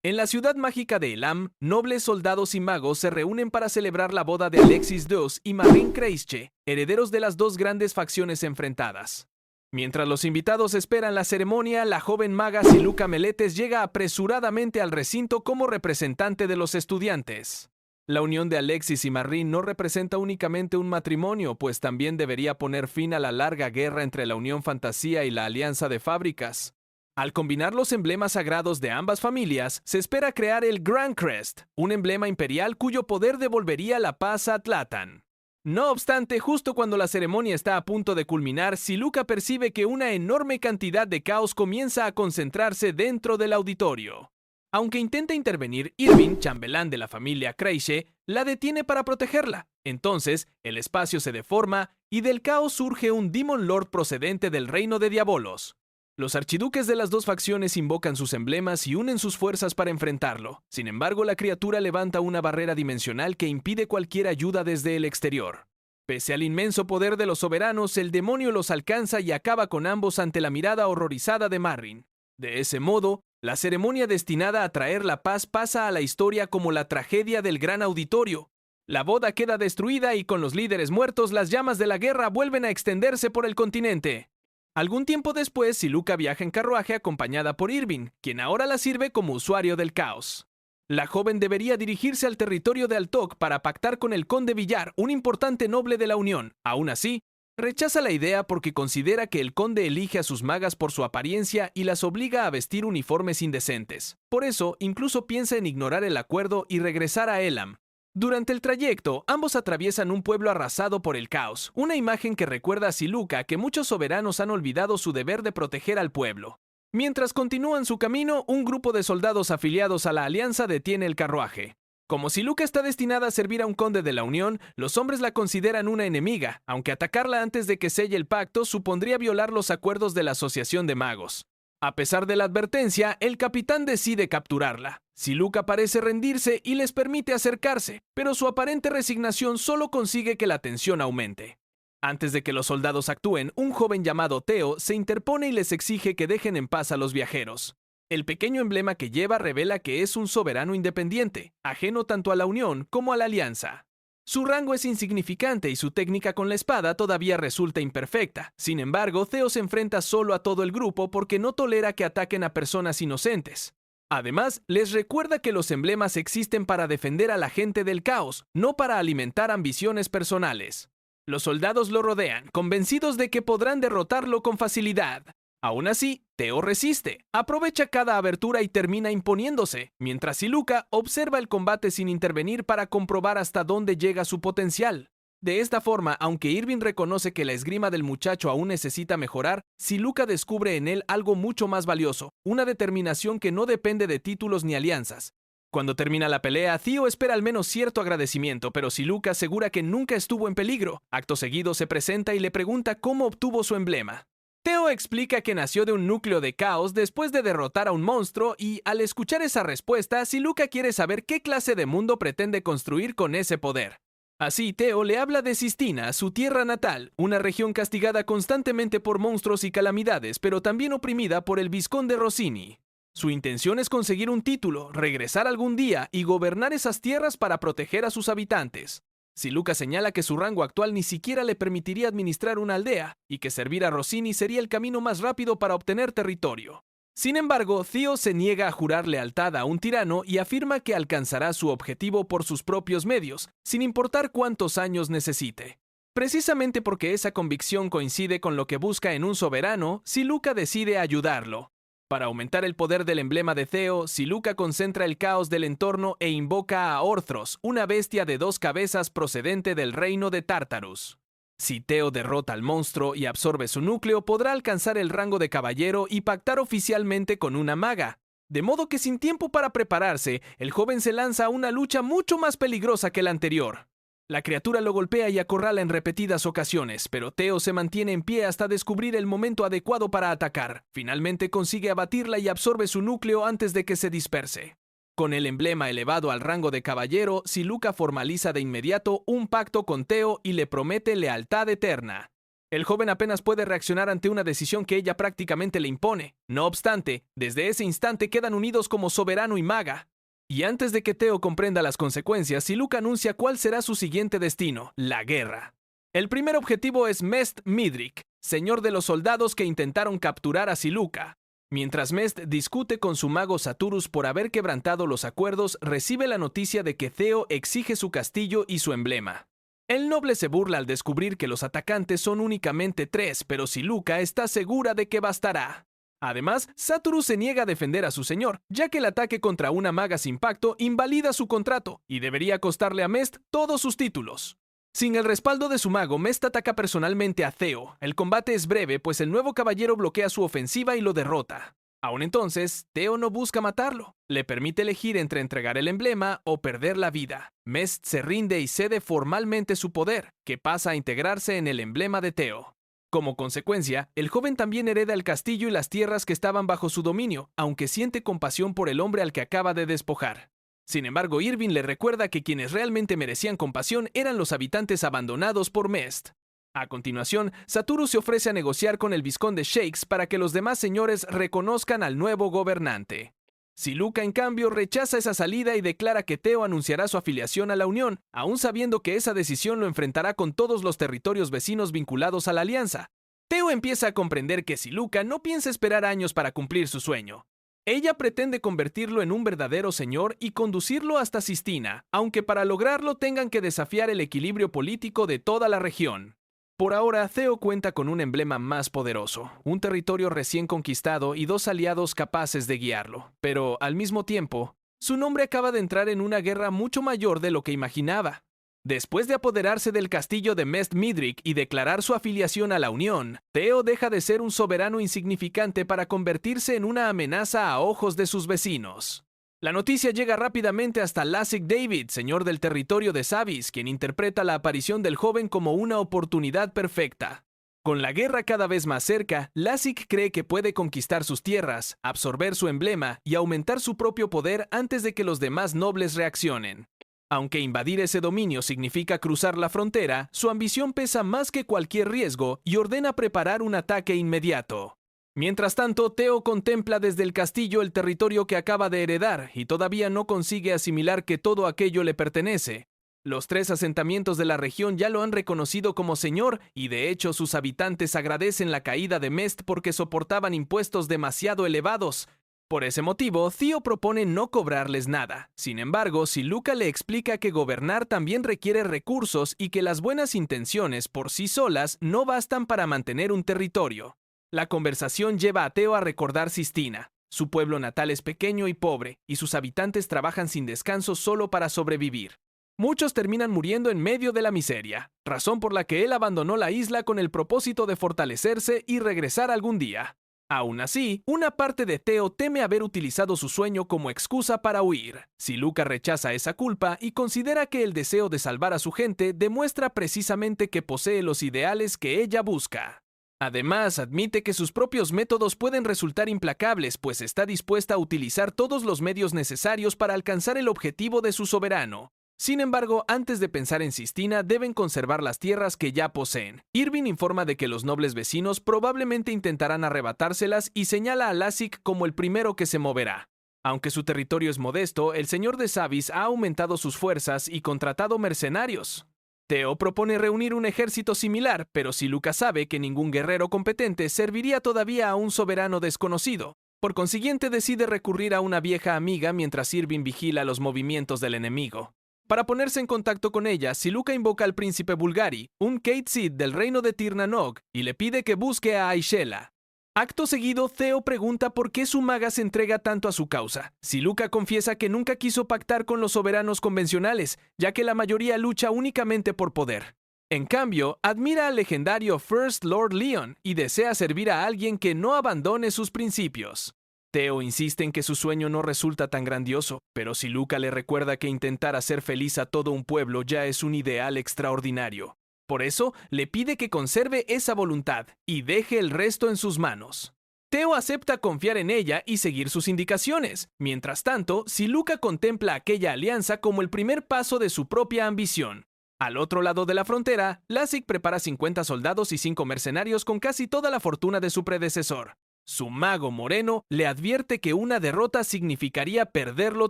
En la ciudad mágica de Elam, nobles, soldados y magos se reúnen para celebrar la boda de Alexis II y Marine Kreische, herederos de las dos grandes facciones enfrentadas. Mientras los invitados esperan la ceremonia, la joven maga Siluca Meletes llega apresuradamente al recinto como representante de los estudiantes. La unión de Alexis y Marine no representa únicamente un matrimonio, pues también debería poner fin a la larga guerra entre la Unión Fantasía y la Alianza de Fábricas. Al combinar los emblemas sagrados de ambas familias, se espera crear el Grand Crest, un emblema imperial cuyo poder devolvería la paz a Tlatan. No obstante, justo cuando la ceremonia está a punto de culminar, Siluca percibe que una enorme cantidad de caos comienza a concentrarse dentro del auditorio. Aunque intenta intervenir, Irving, chambelán de la familia Kreische, la detiene para protegerla. Entonces, el espacio se deforma y del caos surge un Demon Lord procedente del reino de Diabolos. Los archiduques de las dos facciones invocan sus emblemas y unen sus fuerzas para enfrentarlo. Sin embargo, la criatura levanta una barrera dimensional que impide cualquier ayuda desde el exterior. Pese al inmenso poder de los soberanos, el demonio los alcanza y acaba con ambos ante la mirada horrorizada de Marrin. De ese modo, la ceremonia destinada a traer la paz pasa a la historia como la tragedia del gran auditorio. La boda queda destruida y con los líderes muertos, las llamas de la guerra vuelven a extenderse por el continente. Algún tiempo después, Siluca viaja en carruaje acompañada por Irving, quien ahora la sirve como usuario del caos. La joven debería dirigirse al territorio de Altok para pactar con el conde Villar, un importante noble de la Unión. Aún así, rechaza la idea porque considera que el conde elige a sus magas por su apariencia y las obliga a vestir uniformes indecentes. Por eso, incluso piensa en ignorar el acuerdo y regresar a Elam. Durante el trayecto, ambos atraviesan un pueblo arrasado por el caos, una imagen que recuerda a Siluca que muchos soberanos han olvidado su deber de proteger al pueblo. Mientras continúan su camino, un grupo de soldados afiliados a la Alianza detiene el carruaje. Como Siluca está destinada a servir a un conde de la Unión, los hombres la consideran una enemiga, aunque atacarla antes de que selle el pacto supondría violar los acuerdos de la Asociación de Magos. A pesar de la advertencia, el capitán decide capturarla. Siluca parece rendirse y les permite acercarse, pero su aparente resignación solo consigue que la tensión aumente. Antes de que los soldados actúen, un joven llamado Theo se interpone y les exige que dejen en paz a los viajeros. El pequeño emblema que lleva revela que es un soberano independiente, ajeno tanto a la Unión como a la Alianza. Su rango es insignificante y su técnica con la espada todavía resulta imperfecta. Sin embargo, Theo se enfrenta solo a todo el grupo porque no tolera que ataquen a personas inocentes. Además, les recuerda que los emblemas existen para defender a la gente del caos, no para alimentar ambiciones personales. Los soldados lo rodean, convencidos de que podrán derrotarlo con facilidad. Aún así, Theo resiste, aprovecha cada abertura y termina imponiéndose, mientras Siluca observa el combate sin intervenir para comprobar hasta dónde llega su potencial. De esta forma, aunque Irving reconoce que la esgrima del muchacho aún necesita mejorar, Siluca descubre en él algo mucho más valioso, una determinación que no depende de títulos ni alianzas. Cuando termina la pelea, Theo espera al menos cierto agradecimiento, pero Siluca asegura que nunca estuvo en peligro. Acto seguido se presenta y le pregunta cómo obtuvo su emblema. Theo explica que nació de un núcleo de caos después de derrotar a un monstruo y, al escuchar esa respuesta, Siluca quiere saber qué clase de mundo pretende construir con ese poder. Así, Theo le habla de Sistina, su tierra natal, una región castigada constantemente por monstruos y calamidades, pero también oprimida por el vizconde Rossini. Su intención es conseguir un título, regresar algún día y gobernar esas tierras para proteger a sus habitantes. Siluca señala que su rango actual ni siquiera le permitiría administrar una aldea, y que servir a Rossini sería el camino más rápido para obtener territorio. Sin embargo, Theo se niega a jurar lealtad a un tirano y afirma que alcanzará su objetivo por sus propios medios, sin importar cuántos años necesite. Precisamente porque esa convicción coincide con lo que busca en un soberano, Siluca decide ayudarlo. Para aumentar el poder del emblema de Theo, Siluca concentra el caos del entorno e invoca a Orthros, una bestia de 2 cabezas procedente del reino de Tartarus. Si Theo derrota al monstruo y absorbe su núcleo, podrá alcanzar el rango de caballero y pactar oficialmente con una maga. De modo que sin tiempo para prepararse, el joven se lanza a una lucha mucho más peligrosa que la anterior. La criatura lo golpea y acorrala en repetidas ocasiones, pero Theo se mantiene en pie hasta descubrir el momento adecuado para atacar. Finalmente consigue abatirla y absorbe su núcleo antes de que se disperse. Con el emblema elevado al rango de caballero, Siluca formaliza de inmediato un pacto con Theo y le promete lealtad eterna. El joven apenas puede reaccionar ante una decisión que ella prácticamente le impone. No obstante, desde ese instante quedan unidos como soberano y maga. Y antes de que Theo comprenda las consecuencias, Siluca anuncia cuál será su siguiente destino, la guerra. El primer objetivo es Mest Midric, señor de los soldados que intentaron capturar a Siluca. Mientras Mest discute con su mago Saturus por haber quebrantado los acuerdos, recibe la noticia de que Theo exige su castillo y su emblema. El noble se burla al descubrir que los atacantes son únicamente 3, pero Siluca está segura de que bastará. Además, Saturus se niega a defender a su señor, ya que el ataque contra una maga sin pacto invalida su contrato y debería costarle a Mest todos sus títulos. Sin el respaldo de su mago, Mest ataca personalmente a Theo. El combate es breve, pues el nuevo caballero bloquea su ofensiva y lo derrota. Aún entonces, Theo no busca matarlo. Le permite elegir entre entregar el emblema o perder la vida. Mest se rinde y cede formalmente su poder, que pasa a integrarse en el emblema de Theo. Como consecuencia, el joven también hereda el castillo y las tierras que estaban bajo su dominio, aunque siente compasión por el hombre al que acaba de despojar. Sin embargo, Irving le recuerda que quienes realmente merecían compasión eran los habitantes abandonados por Mest. A continuación, Saturus se ofrece a negociar con el vizconde Shakes para que los demás señores reconozcan al nuevo gobernante. Siluca, en cambio, rechaza esa salida y declara que Theo anunciará su afiliación a la Unión, aún sabiendo que esa decisión lo enfrentará con todos los territorios vecinos vinculados a la alianza. Theo empieza a comprender que Siluca no piensa esperar años para cumplir su sueño. Ella pretende convertirlo en un verdadero señor y conducirlo hasta Sistina, aunque para lograrlo tengan que desafiar el equilibrio político de toda la región. Por ahora, Theo cuenta con un emblema más poderoso, un territorio recién conquistado y 2 aliados capaces de guiarlo. Pero, al mismo tiempo, su nombre acaba de entrar en una guerra mucho mayor de lo que imaginaba. Después de apoderarse del castillo de Mest Midric y declarar su afiliación a la Unión, Theo deja de ser un soberano insignificante para convertirse en una amenaza a ojos de sus vecinos. La noticia llega rápidamente hasta Lassig David, señor del territorio de Savis, quien interpreta la aparición del joven como una oportunidad perfecta. Con la guerra cada vez más cerca, Lassig cree que puede conquistar sus tierras, absorber su emblema y aumentar su propio poder antes de que los demás nobles reaccionen. Aunque invadir ese dominio significa cruzar la frontera, su ambición pesa más que cualquier riesgo y ordena preparar un ataque inmediato. Mientras tanto, Theo contempla desde el castillo el territorio que acaba de heredar y todavía no consigue asimilar que todo aquello le pertenece. Los 3 asentamientos de la región ya lo han reconocido como señor y de hecho sus habitantes agradecen la caída de Mest porque soportaban impuestos demasiado elevados. Por ese motivo, Theo propone no cobrarles nada. Sin embargo, Siluca le explica que gobernar también requiere recursos y que las buenas intenciones por sí solas no bastan para mantener un territorio. La conversación lleva a Theo a recordar Sistina. Su pueblo natal es pequeño y pobre, y sus habitantes trabajan sin descanso solo para sobrevivir. Muchos terminan muriendo en medio de la miseria, razón por la que él abandonó la isla con el propósito de fortalecerse y regresar algún día. Aún así, una parte de Theo teme haber utilizado su sueño como excusa para huir. Siluca rechaza esa culpa y considera que el deseo de salvar a su gente demuestra precisamente que posee los ideales que ella busca. Además, admite que sus propios métodos pueden resultar implacables, pues está dispuesta a utilizar todos los medios necesarios para alcanzar el objetivo de su soberano. Sin embargo, antes de pensar en Sistina, deben conservar las tierras que ya poseen. Irving informa de que los nobles vecinos probablemente intentarán arrebatárselas y señala a Lassig como el primero que se moverá. Aunque su territorio es modesto, el señor de Savis ha aumentado sus fuerzas y contratado mercenarios. Theo propone reunir un ejército similar, pero Siluca sabe que ningún guerrero competente serviría todavía a un soberano desconocido. Por consiguiente, decide recurrir a una vieja amiga mientras Irving vigila los movimientos del enemigo. Para ponerse en contacto con ella, Siluca invoca al príncipe Bulgari, un Kate Sid del reino de Tir na Nog, y le pide que busque a Aishela. Acto seguido, Theo pregunta por qué su maga se entrega tanto a su causa. Siluca confiesa que nunca quiso pactar con los soberanos convencionales, ya que la mayoría lucha únicamente por poder. En cambio, admira al legendario First Lord Leon y desea servir a alguien que no abandone sus principios. Theo insiste en que su sueño no resulta tan grandioso, pero Siluca le recuerda que intentar hacer feliz a todo un pueblo ya es un ideal extraordinario. Por eso, le pide que conserve esa voluntad y deje el resto en sus manos. Theo acepta confiar en ella y seguir sus indicaciones. Mientras tanto, Siluca contempla aquella alianza como el primer paso de su propia ambición. Al otro lado de la frontera, Lassig prepara 50 soldados y 5 mercenarios con casi toda la fortuna de su predecesor. Su mago Moreno le advierte que una derrota significaría perderlo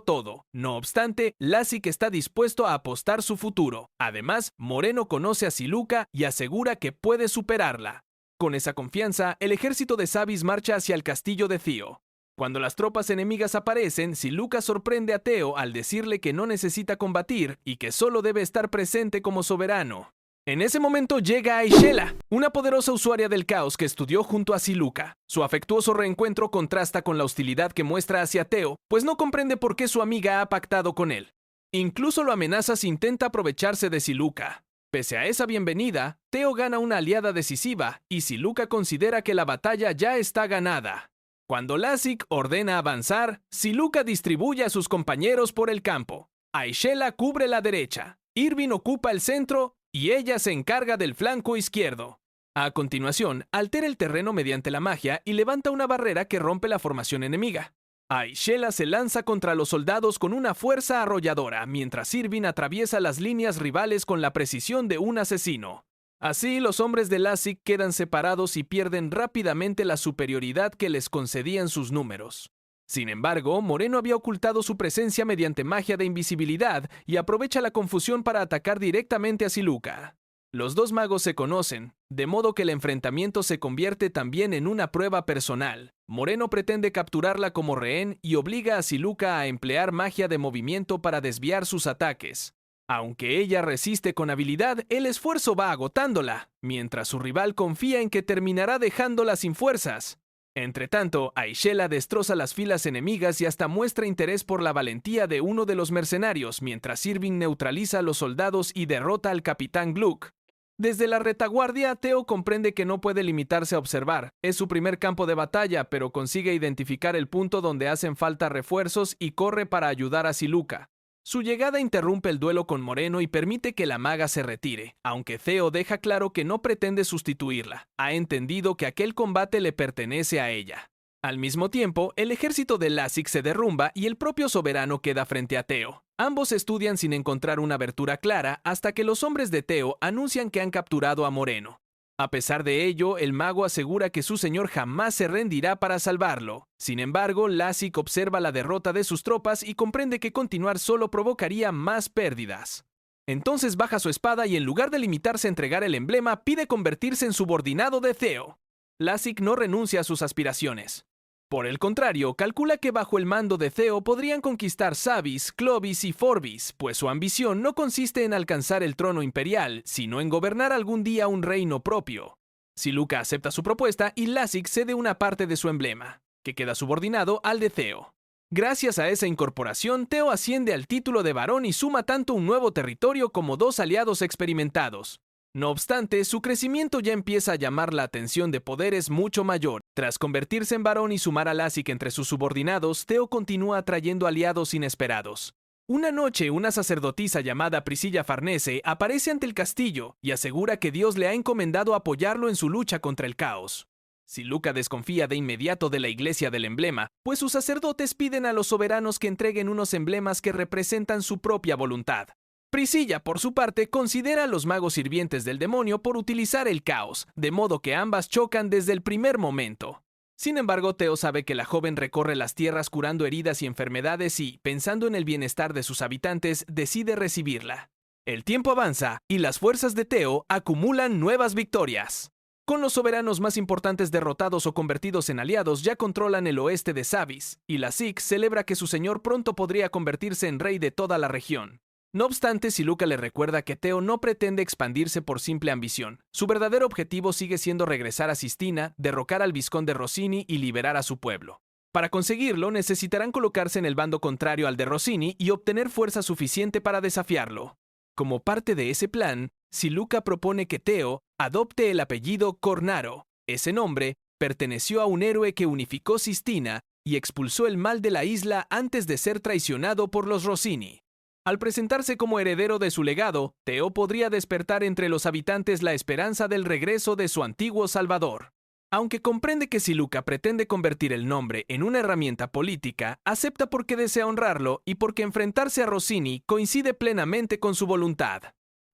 todo. No obstante, Lassig está dispuesto a apostar su futuro. Además, Moreno conoce a Siluca y asegura que puede superarla. Con esa confianza, el ejército de Sabis marcha hacia el castillo de Theo. Cuando las tropas enemigas aparecen, Siluca sorprende a Theo al decirle que no necesita combatir y que solo debe estar presente como soberano. En ese momento llega Aishela, una poderosa usuaria del caos que estudió junto a Siluca. Su afectuoso reencuentro contrasta con la hostilidad que muestra hacia Theo, pues no comprende por qué su amiga ha pactado con él. Incluso lo amenaza si intenta aprovecharse de Siluca. Pese a esa bienvenida, Theo gana una aliada decisiva y Siluca considera que la batalla ya está ganada. Cuando Lassig ordena avanzar, Siluca distribuye a sus compañeros por el campo. Aishela cubre la derecha, Irving ocupa el centro y ella se encarga del flanco izquierdo. A continuación, altera el terreno mediante la magia y levanta una barrera que rompe la formación enemiga. Aishela se lanza contra los soldados con una fuerza arrolladora, mientras Irving atraviesa las líneas rivales con la precisión de un asesino. Así, los hombres de Lassig quedan separados y pierden rápidamente la superioridad que les concedían sus números. Sin embargo, Moreno había ocultado su presencia mediante magia de invisibilidad y aprovecha la confusión para atacar directamente a Siluca. Los dos magos se conocen, de modo que el enfrentamiento se convierte también en una prueba personal. Moreno pretende capturarla como rehén y obliga a Siluca a emplear magia de movimiento para desviar sus ataques. Aunque ella resiste con habilidad, el esfuerzo va agotándola, mientras su rival confía en que terminará dejándola sin fuerzas. Entretanto, Aishela destroza las filas enemigas y hasta muestra interés por la valentía de uno de los mercenarios, mientras Irving neutraliza a los soldados y derrota al capitán Gluck. Desde la retaguardia, Theo comprende que no puede limitarse a observar. Es su primer campo de batalla, pero consigue identificar el punto donde hacen falta refuerzos y corre para ayudar a Siluca. Su llegada interrumpe el duelo con Moreno y permite que la maga se retire, aunque Theo deja claro que no pretende sustituirla. Ha entendido que aquel combate le pertenece a ella. Al mismo tiempo, el ejército de Lassig se derrumba y el propio soberano queda frente a Theo. Ambos estudian sin encontrar una abertura clara hasta que los hombres de Theo anuncian que han capturado a Moreno. A pesar de ello, el mago asegura que su señor jamás se rendirá para salvarlo. Sin embargo, Lassig observa la derrota de sus tropas y comprende que continuar solo provocaría más pérdidas. Entonces baja su espada y en lugar de limitarse a entregar el emblema, pide convertirse en subordinado de Theo. Lassig no renuncia a sus aspiraciones. Por el contrario, calcula que bajo el mando de Theo podrían conquistar Sabis, Clovis y Forbis, pues su ambición no consiste en alcanzar el trono imperial, sino en gobernar algún día un reino propio. Siluca acepta su propuesta y Lassig cede una parte de su emblema, que queda subordinado al de Theo. Gracias a esa incorporación, Theo asciende al título de barón y suma tanto un nuevo territorio como dos aliados experimentados. No obstante, su crecimiento ya empieza a llamar la atención de poderes mucho mayor. Tras convertirse en varón y sumar a Lassig entre sus subordinados, Theo continúa atrayendo aliados inesperados. Una noche, una sacerdotisa llamada Priscilla Farnese aparece ante el castillo y asegura que Dios le ha encomendado apoyarlo en su lucha contra el caos. Siluca desconfía de inmediato de la iglesia del emblema, pues sus sacerdotes piden a los soberanos que entreguen unos emblemas que representan su propia voluntad. Priscilla, por su parte, considera a los magos sirvientes del demonio por utilizar el caos, de modo que ambas chocan desde el primer momento. Sin embargo, Theo sabe que la joven recorre las tierras curando heridas y enfermedades y, pensando en el bienestar de sus habitantes, decide recibirla. El tiempo avanza y las fuerzas de Theo acumulan nuevas victorias. Con los soberanos más importantes derrotados o convertidos en aliados, ya controlan el oeste de Sabis, y Lassig celebra que su señor pronto podría convertirse en rey de toda la región. No obstante, Siluca le recuerda que Theo no pretende expandirse por simple ambición. Su verdadero objetivo sigue siendo regresar a Sistina, derrocar al vizconde Rossini y liberar a su pueblo. Para conseguirlo, necesitarán colocarse en el bando contrario al de Rossini y obtener fuerza suficiente para desafiarlo. Como parte de ese plan, Siluca propone que Theo adopte el apellido Cornaro. Ese nombre perteneció a un héroe que unificó Sistina y expulsó el mal de la isla antes de ser traicionado por los Rossini. Al presentarse como heredero de su legado, Theo podría despertar entre los habitantes la esperanza del regreso de su antiguo salvador. Aunque comprende que Siluca pretende convertir el nombre en una herramienta política, acepta porque desea honrarlo y porque enfrentarse a Rossini coincide plenamente con su voluntad.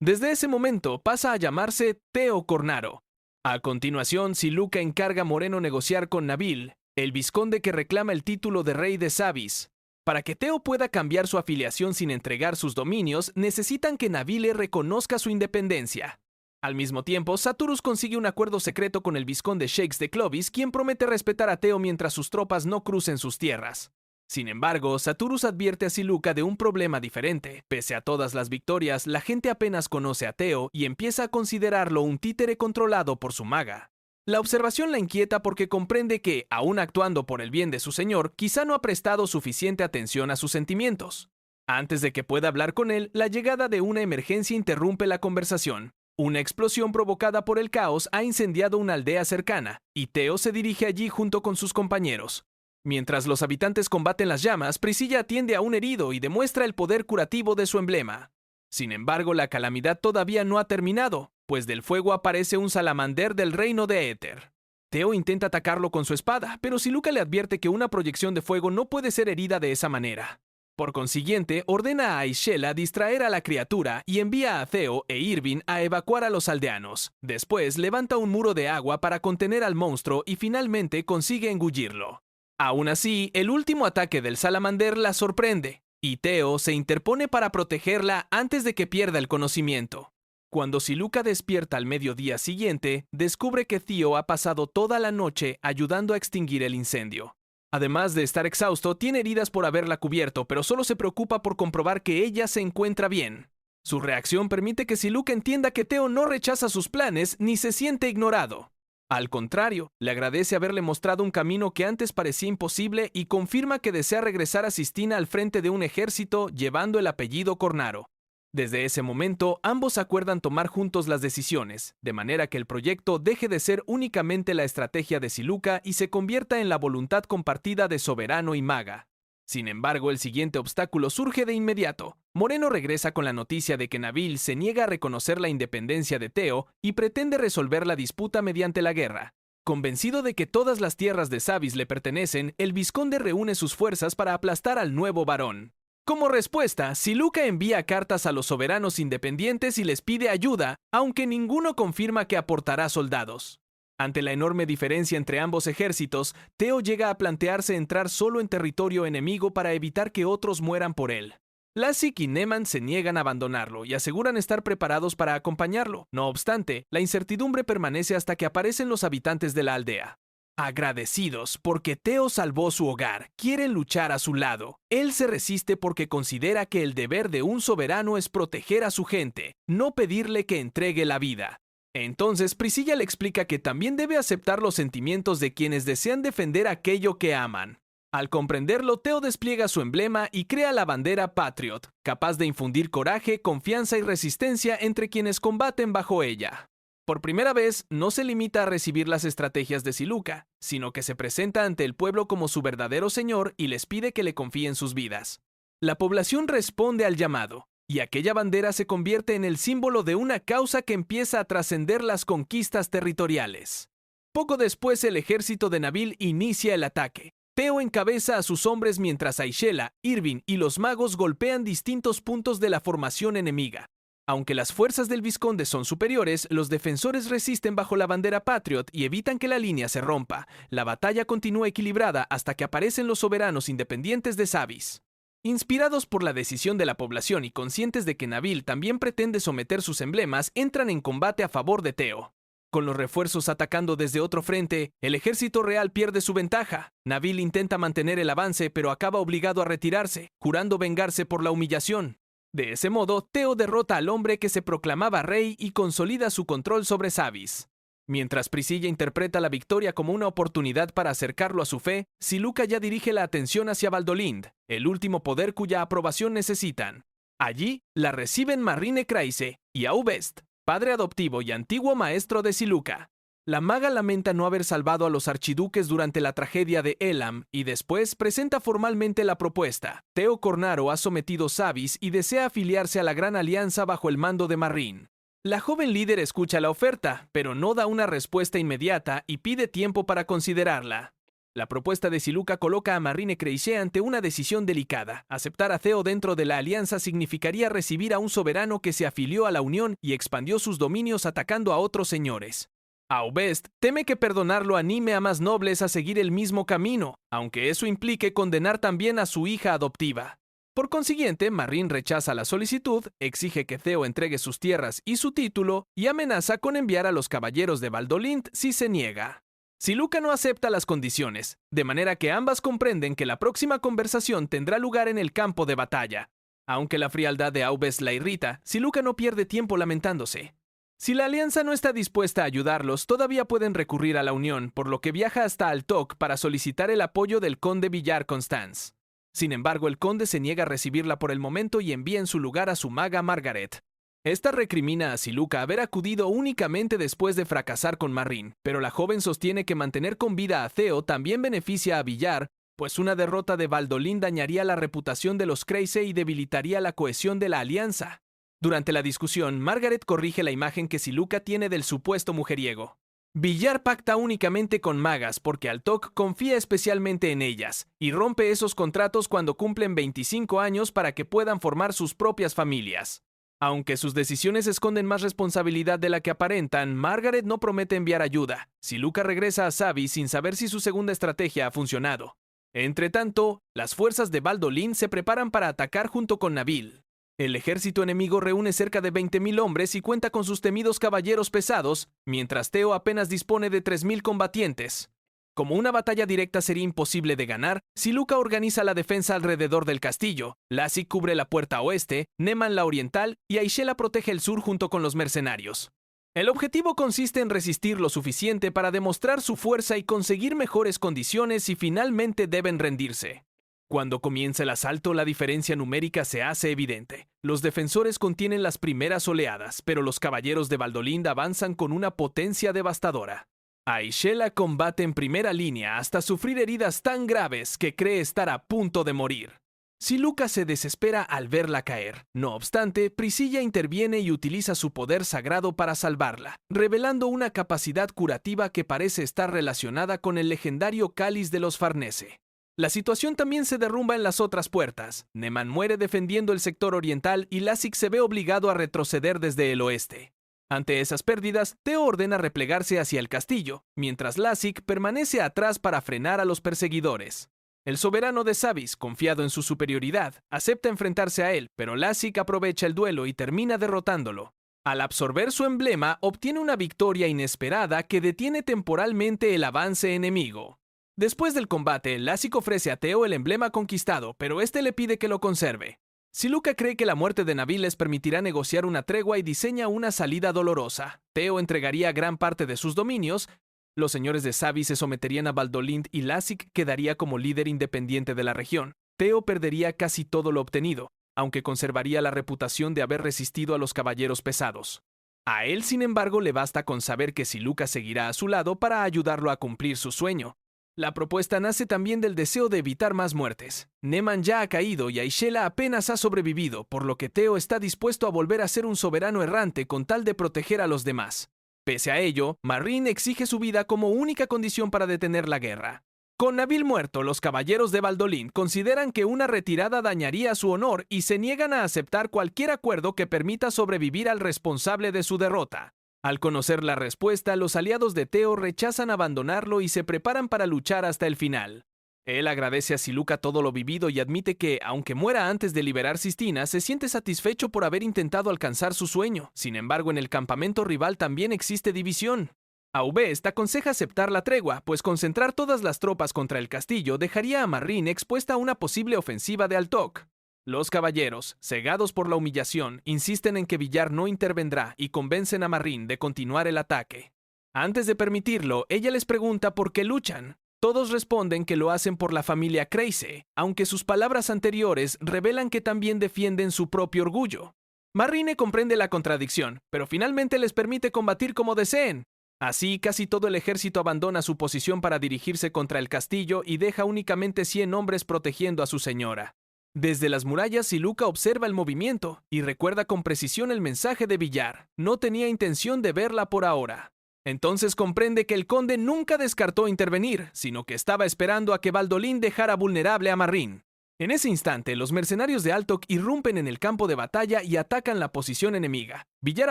Desde ese momento pasa a llamarse Teo Cornaro. A continuación, Siluca encarga a Moreno negociar con Nabil, el vizconde que reclama el título de rey de Sabis. Para que Teo pueda cambiar su afiliación sin entregar sus dominios, necesitan que Nabile reconozca su independencia. Al mismo tiempo, Saturnus consigue un acuerdo secreto con el vizconde Shakes de Clovis, quien promete respetar a Teo mientras sus tropas no crucen sus tierras. Sin embargo, Saturnus advierte a Siluca de un problema diferente. Pese a todas las victorias, la gente apenas conoce a Teo y empieza a considerarlo un títere controlado por su maga. La observación la inquieta porque comprende que, aun actuando por el bien de su señor, quizá no ha prestado suficiente atención a sus sentimientos. Antes de que pueda hablar con él, la llegada de una emergencia interrumpe la conversación. Una explosión provocada por el caos ha incendiado una aldea cercana, y Teo se dirige allí junto con sus compañeros. Mientras los habitantes combaten las llamas, Priscilla atiende a un herido y demuestra el poder curativo de su emblema. Sin embargo, la calamidad todavía no ha terminado, pues del fuego aparece un salamander del reino de Éter. Teo intenta atacarlo con su espada, pero Siluca le advierte que una proyección de fuego no puede ser herida de esa manera. Por consiguiente, ordena a Aishela distraer a la criatura y envía a Theo e Irving a evacuar a los aldeanos. Después, levanta un muro de agua para contener al monstruo y finalmente consigue engullirlo. Aún así, el último ataque del salamander la sorprende, y Teo se interpone para protegerla antes de que pierda el conocimiento. Cuando Siluca despierta al mediodía siguiente, descubre que Theo ha pasado toda la noche ayudando a extinguir el incendio. Además de estar exhausto, tiene heridas por haberla cubierto, pero solo se preocupa por comprobar que ella se encuentra bien. Su reacción permite que Siluca entienda que Teo no rechaza sus planes ni se siente ignorado. Al contrario, le agradece haberle mostrado un camino que antes parecía imposible y confirma que desea regresar a Sistina al frente de un ejército llevando el apellido Cornaro. Desde ese momento, ambos acuerdan tomar juntos las decisiones, de manera que el proyecto deje de ser únicamente la estrategia de Siluca y se convierta en la voluntad compartida de soberano y maga. Sin embargo, el siguiente obstáculo surge de inmediato. Moreno regresa con la noticia de que Nabil se niega a reconocer la independencia de Teo y pretende resolver la disputa mediante la guerra. Convencido de que todas las tierras de Sabis le pertenecen, el vizconde reúne sus fuerzas para aplastar al nuevo varón. Como respuesta, Siluca envía cartas a los soberanos independientes y les pide ayuda, aunque ninguno confirma que aportará soldados. Ante la enorme diferencia entre ambos ejércitos, Teo llega a plantearse entrar solo en territorio enemigo para evitar que otros mueran por él. Lassik y Neman se niegan a abandonarlo y aseguran estar preparados para acompañarlo. No obstante, la incertidumbre permanece hasta que aparecen los habitantes de la aldea. Agradecidos porque Teo salvó su hogar, quieren luchar a su lado. Él se resiste porque considera que el deber de un soberano es proteger a su gente, no pedirle que entregue la vida. Entonces Priscilla le explica que también debe aceptar los sentimientos de quienes desean defender aquello que aman. Al comprenderlo, Teo despliega su emblema y crea la bandera Patriot, capaz de infundir coraje, confianza y resistencia entre quienes combaten bajo ella. Por primera vez, no se limita a recibir las estrategias de Siluca, sino que se presenta ante el pueblo como su verdadero señor y les pide que le confíen sus vidas. La población responde al llamado, y aquella bandera se convierte en el símbolo de una causa que empieza a trascender las conquistas territoriales. Poco después, el ejército de Nabil inicia el ataque. Teo encabeza a sus hombres mientras Aishela, Irving y los magos golpean distintos puntos de la formación enemiga. Aunque las fuerzas del vizconde son superiores, los defensores resisten bajo la bandera Patriot y evitan que la línea se rompa. La batalla continúa equilibrada hasta que aparecen los soberanos independientes de Sabis. Inspirados por la decisión de la población y conscientes de que Nabil también pretende someter sus emblemas, entran en combate a favor de Teo. Con los refuerzos atacando desde otro frente, el ejército real pierde su ventaja. Nabil intenta mantener el avance, pero acaba obligado a retirarse, jurando vengarse por la humillación. De ese modo, Teo derrota al hombre que se proclamaba rey y consolida su control sobre Sabis. Mientras Priscilla interpreta la victoria como una oportunidad para acercarlo a su fe, Siluca ya dirige la atención hacia Valdolind, el último poder cuya aprobación necesitan. Allí, la reciben Marrine Kraise y Aubest, padre adoptivo y antiguo maestro de Siluca. La maga lamenta no haber salvado a los archiduques durante la tragedia de Elam y después presenta formalmente la propuesta. Teo Cornaro ha sometido Sabis y desea afiliarse a la Gran Alianza bajo el mando de Marrin. La joven líder escucha la oferta, pero no da una respuesta inmediata y pide tiempo para considerarla. La propuesta de Siluca coloca a Marine Kreische ante una decisión delicada. Aceptar a Theo dentro de la alianza significaría recibir a un soberano que se afilió a la Unión y expandió sus dominios atacando a otros señores. Aubest teme que perdonarlo anime a más nobles a seguir el mismo camino, aunque eso implique condenar también a su hija adoptiva. Por consiguiente, Marine rechaza la solicitud, exige que Theo entregue sus tierras y su título y amenaza con enviar a los caballeros de Valdoline si se niega. Siluca no acepta las condiciones, de manera que ambas comprenden que la próxima conversación tendrá lugar en el campo de batalla. Aunque la frialdad de Aubest la irrita, Siluca no pierde tiempo lamentándose. Si la alianza no está dispuesta a ayudarlos, todavía pueden recurrir a la Unión, por lo que viaja hasta Altoc para solicitar el apoyo del conde Villars-Constance. Sin embargo, el conde se niega a recibirla por el momento y envía en su lugar a su maga Margaret. Esta recrimina a Siluca haber acudido únicamente después de fracasar con Marine, pero la joven sostiene que mantener con vida a Theo también beneficia a Villars, pues una derrota de Valdoline dañaría la reputación de los Kreische y debilitaría la cohesión de la alianza. Durante la discusión, Margaret corrige la imagen que Siluca tiene del supuesto mujeriego. Villars pacta únicamente con magas porque Altoc confía especialmente en ellas, y rompe esos contratos cuando cumplen 25 años para que puedan formar sus propias familias. Aunque sus decisiones esconden más responsabilidad de la que aparentan, Margaret no promete enviar ayuda. Siluca regresa a Savy sin saber si su segunda estrategia ha funcionado. Entretanto, las fuerzas de Valdoline se preparan para atacar junto con Nabil. El ejército enemigo reúne cerca de 20.000 hombres y cuenta con sus temidos caballeros pesados, mientras Theo apenas dispone de 3.000 combatientes. Como una batalla directa sería imposible de ganar, Siluca organiza la defensa alrededor del castillo, Lassig cubre la puerta oeste, Neman la oriental y Aishela protege el sur junto con los mercenarios. El objetivo consiste en resistir lo suficiente para demostrar su fuerza y conseguir mejores condiciones y finalmente deben rendirse. Cuando comienza el asalto, la diferencia numérica se hace evidente. Los defensores contienen las primeras oleadas, pero los caballeros de Valdoline avanzan con una potencia devastadora. Aishela combate en primera línea hasta sufrir heridas tan graves que cree estar a punto de morir. Siluca se desespera al verla caer. No obstante, Priscilla interviene y utiliza su poder sagrado para salvarla, revelando una capacidad curativa que parece estar relacionada con el legendario cáliz de los Farnese. La situación también se derrumba en las otras puertas. Neman muere defendiendo el sector oriental y Lassig se ve obligado a retroceder desde el oeste. Ante esas pérdidas, Theo ordena replegarse hacia el castillo, mientras Lassig permanece atrás para frenar a los perseguidores. El soberano de Savys, confiado en su superioridad, acepta enfrentarse a él, pero Lassig aprovecha el duelo y termina derrotándolo. Al absorber su emblema, obtiene una victoria inesperada que detiene temporalmente el avance enemigo. Después del combate, Lassig ofrece a Theo el emblema conquistado, pero este le pide que lo conserve. Siluca cree que la muerte de Nabil les permitirá negociar una tregua y diseña una salida dolorosa. Theo entregaría gran parte de sus dominios, los señores de Savy se someterían a Valdoline y Lassig quedaría como líder independiente de la región. Theo perdería casi todo lo obtenido, aunque conservaría la reputación de haber resistido a los caballeros pesados. A él, sin embargo, le basta con saber que Siluca seguirá a su lado para ayudarlo a cumplir su sueño. La propuesta nace también del deseo de evitar más muertes. Neman ya ha caído y Aishela apenas ha sobrevivido, por lo que Theo está dispuesto a volver a ser un soberano errante con tal de proteger a los demás. Pese a ello, Marine exige su vida como única condición para detener la guerra. Con Nabil muerto, los caballeros de Valdoline consideran que una retirada dañaría su honor y se niegan a aceptar cualquier acuerdo que permita sobrevivir al responsable de su derrota. Al conocer la respuesta, los aliados de Theo rechazan abandonarlo y se preparan para luchar hasta el final. Él agradece a Siluca todo lo vivido y admite que, aunque muera antes de liberar Sistina, se siente satisfecho por haber intentado alcanzar su sueño. Sin embargo, en el campamento rival también existe división. Aubest aconseja aceptar la tregua, pues concentrar todas las tropas contra el castillo dejaría a Marine expuesta a una posible ofensiva de Altoc. Los caballeros, cegados por la humillación, insisten en que Villars no intervendrá y convencen a Marine de continuar el ataque. Antes de permitirlo, ella les pregunta por qué luchan. Todos responden que lo hacen por la familia Kreische, aunque sus palabras anteriores revelan que también defienden su propio orgullo. Marine comprende la contradicción, pero finalmente les permite combatir como deseen. Así, casi todo el ejército abandona su posición para dirigirse contra el castillo y deja únicamente 100 hombres protegiendo a su señora. Desde las murallas, Siluca observa el movimiento y recuerda con precisión el mensaje de Villars. No tenía intención de verla por ahora. Entonces comprende que el conde nunca descartó intervenir, sino que estaba esperando a que Baldolín dejara vulnerable a Marrin. En ese instante, los mercenarios de Altok irrumpen en el campo de batalla y atacan la posición enemiga. Villar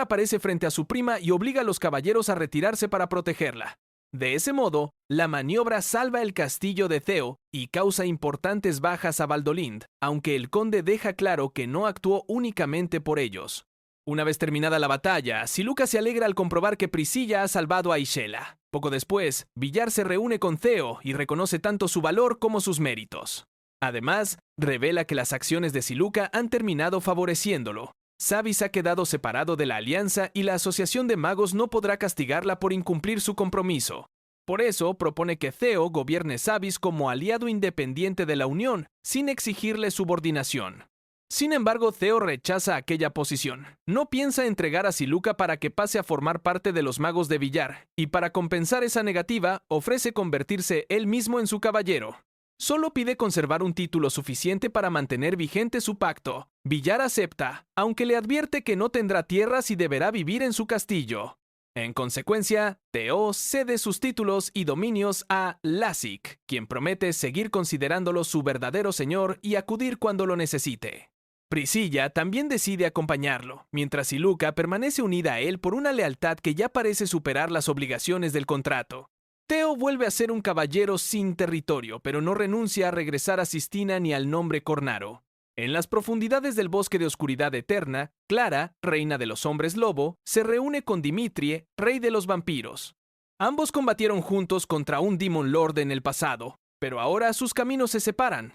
aparece frente a su prima y obliga a los caballeros a retirarse para protegerla. De ese modo, la maniobra salva el castillo de Theo y causa importantes bajas a Baldolind, aunque el conde deja claro que no actuó únicamente por ellos. Una vez terminada la batalla, Siluca se alegra al comprobar que Priscilla ha salvado a Ishela. Poco después, Villar se reúne con Theo y reconoce tanto su valor como sus méritos. Además, revela que las acciones de Siluca han terminado favoreciéndolo. Sabis ha quedado separado de la alianza y la Asociación de Magos no podrá castigarla por incumplir su compromiso. Por eso, propone que Theo gobierne Sabis como aliado independiente de la Unión, sin exigirle subordinación. Sin embargo, Theo rechaza aquella posición. No piensa entregar a Siluca para que pase a formar parte de los magos de Villar, y para compensar esa negativa, ofrece convertirse él mismo en su caballero. Solo pide conservar un título suficiente para mantener vigente su pacto. Villar acepta, aunque le advierte que no tendrá tierras y deberá vivir en su castillo. En consecuencia, Theo cede sus títulos y dominios a Lassik, quien promete seguir considerándolo su verdadero señor y acudir cuando lo necesite. Priscilla también decide acompañarlo, mientras Siluca permanece unida a él por una lealtad que ya parece superar las obligaciones del contrato. Theo vuelve a ser un caballero sin territorio, pero no renuncia a regresar a Sistina ni al nombre Cornaro. En las profundidades del bosque de oscuridad eterna, Clara, reina de los hombres lobo, se reúne con Dimitrie, rey de los vampiros. Ambos combatieron juntos contra un Demon Lord en el pasado, pero ahora sus caminos se separan.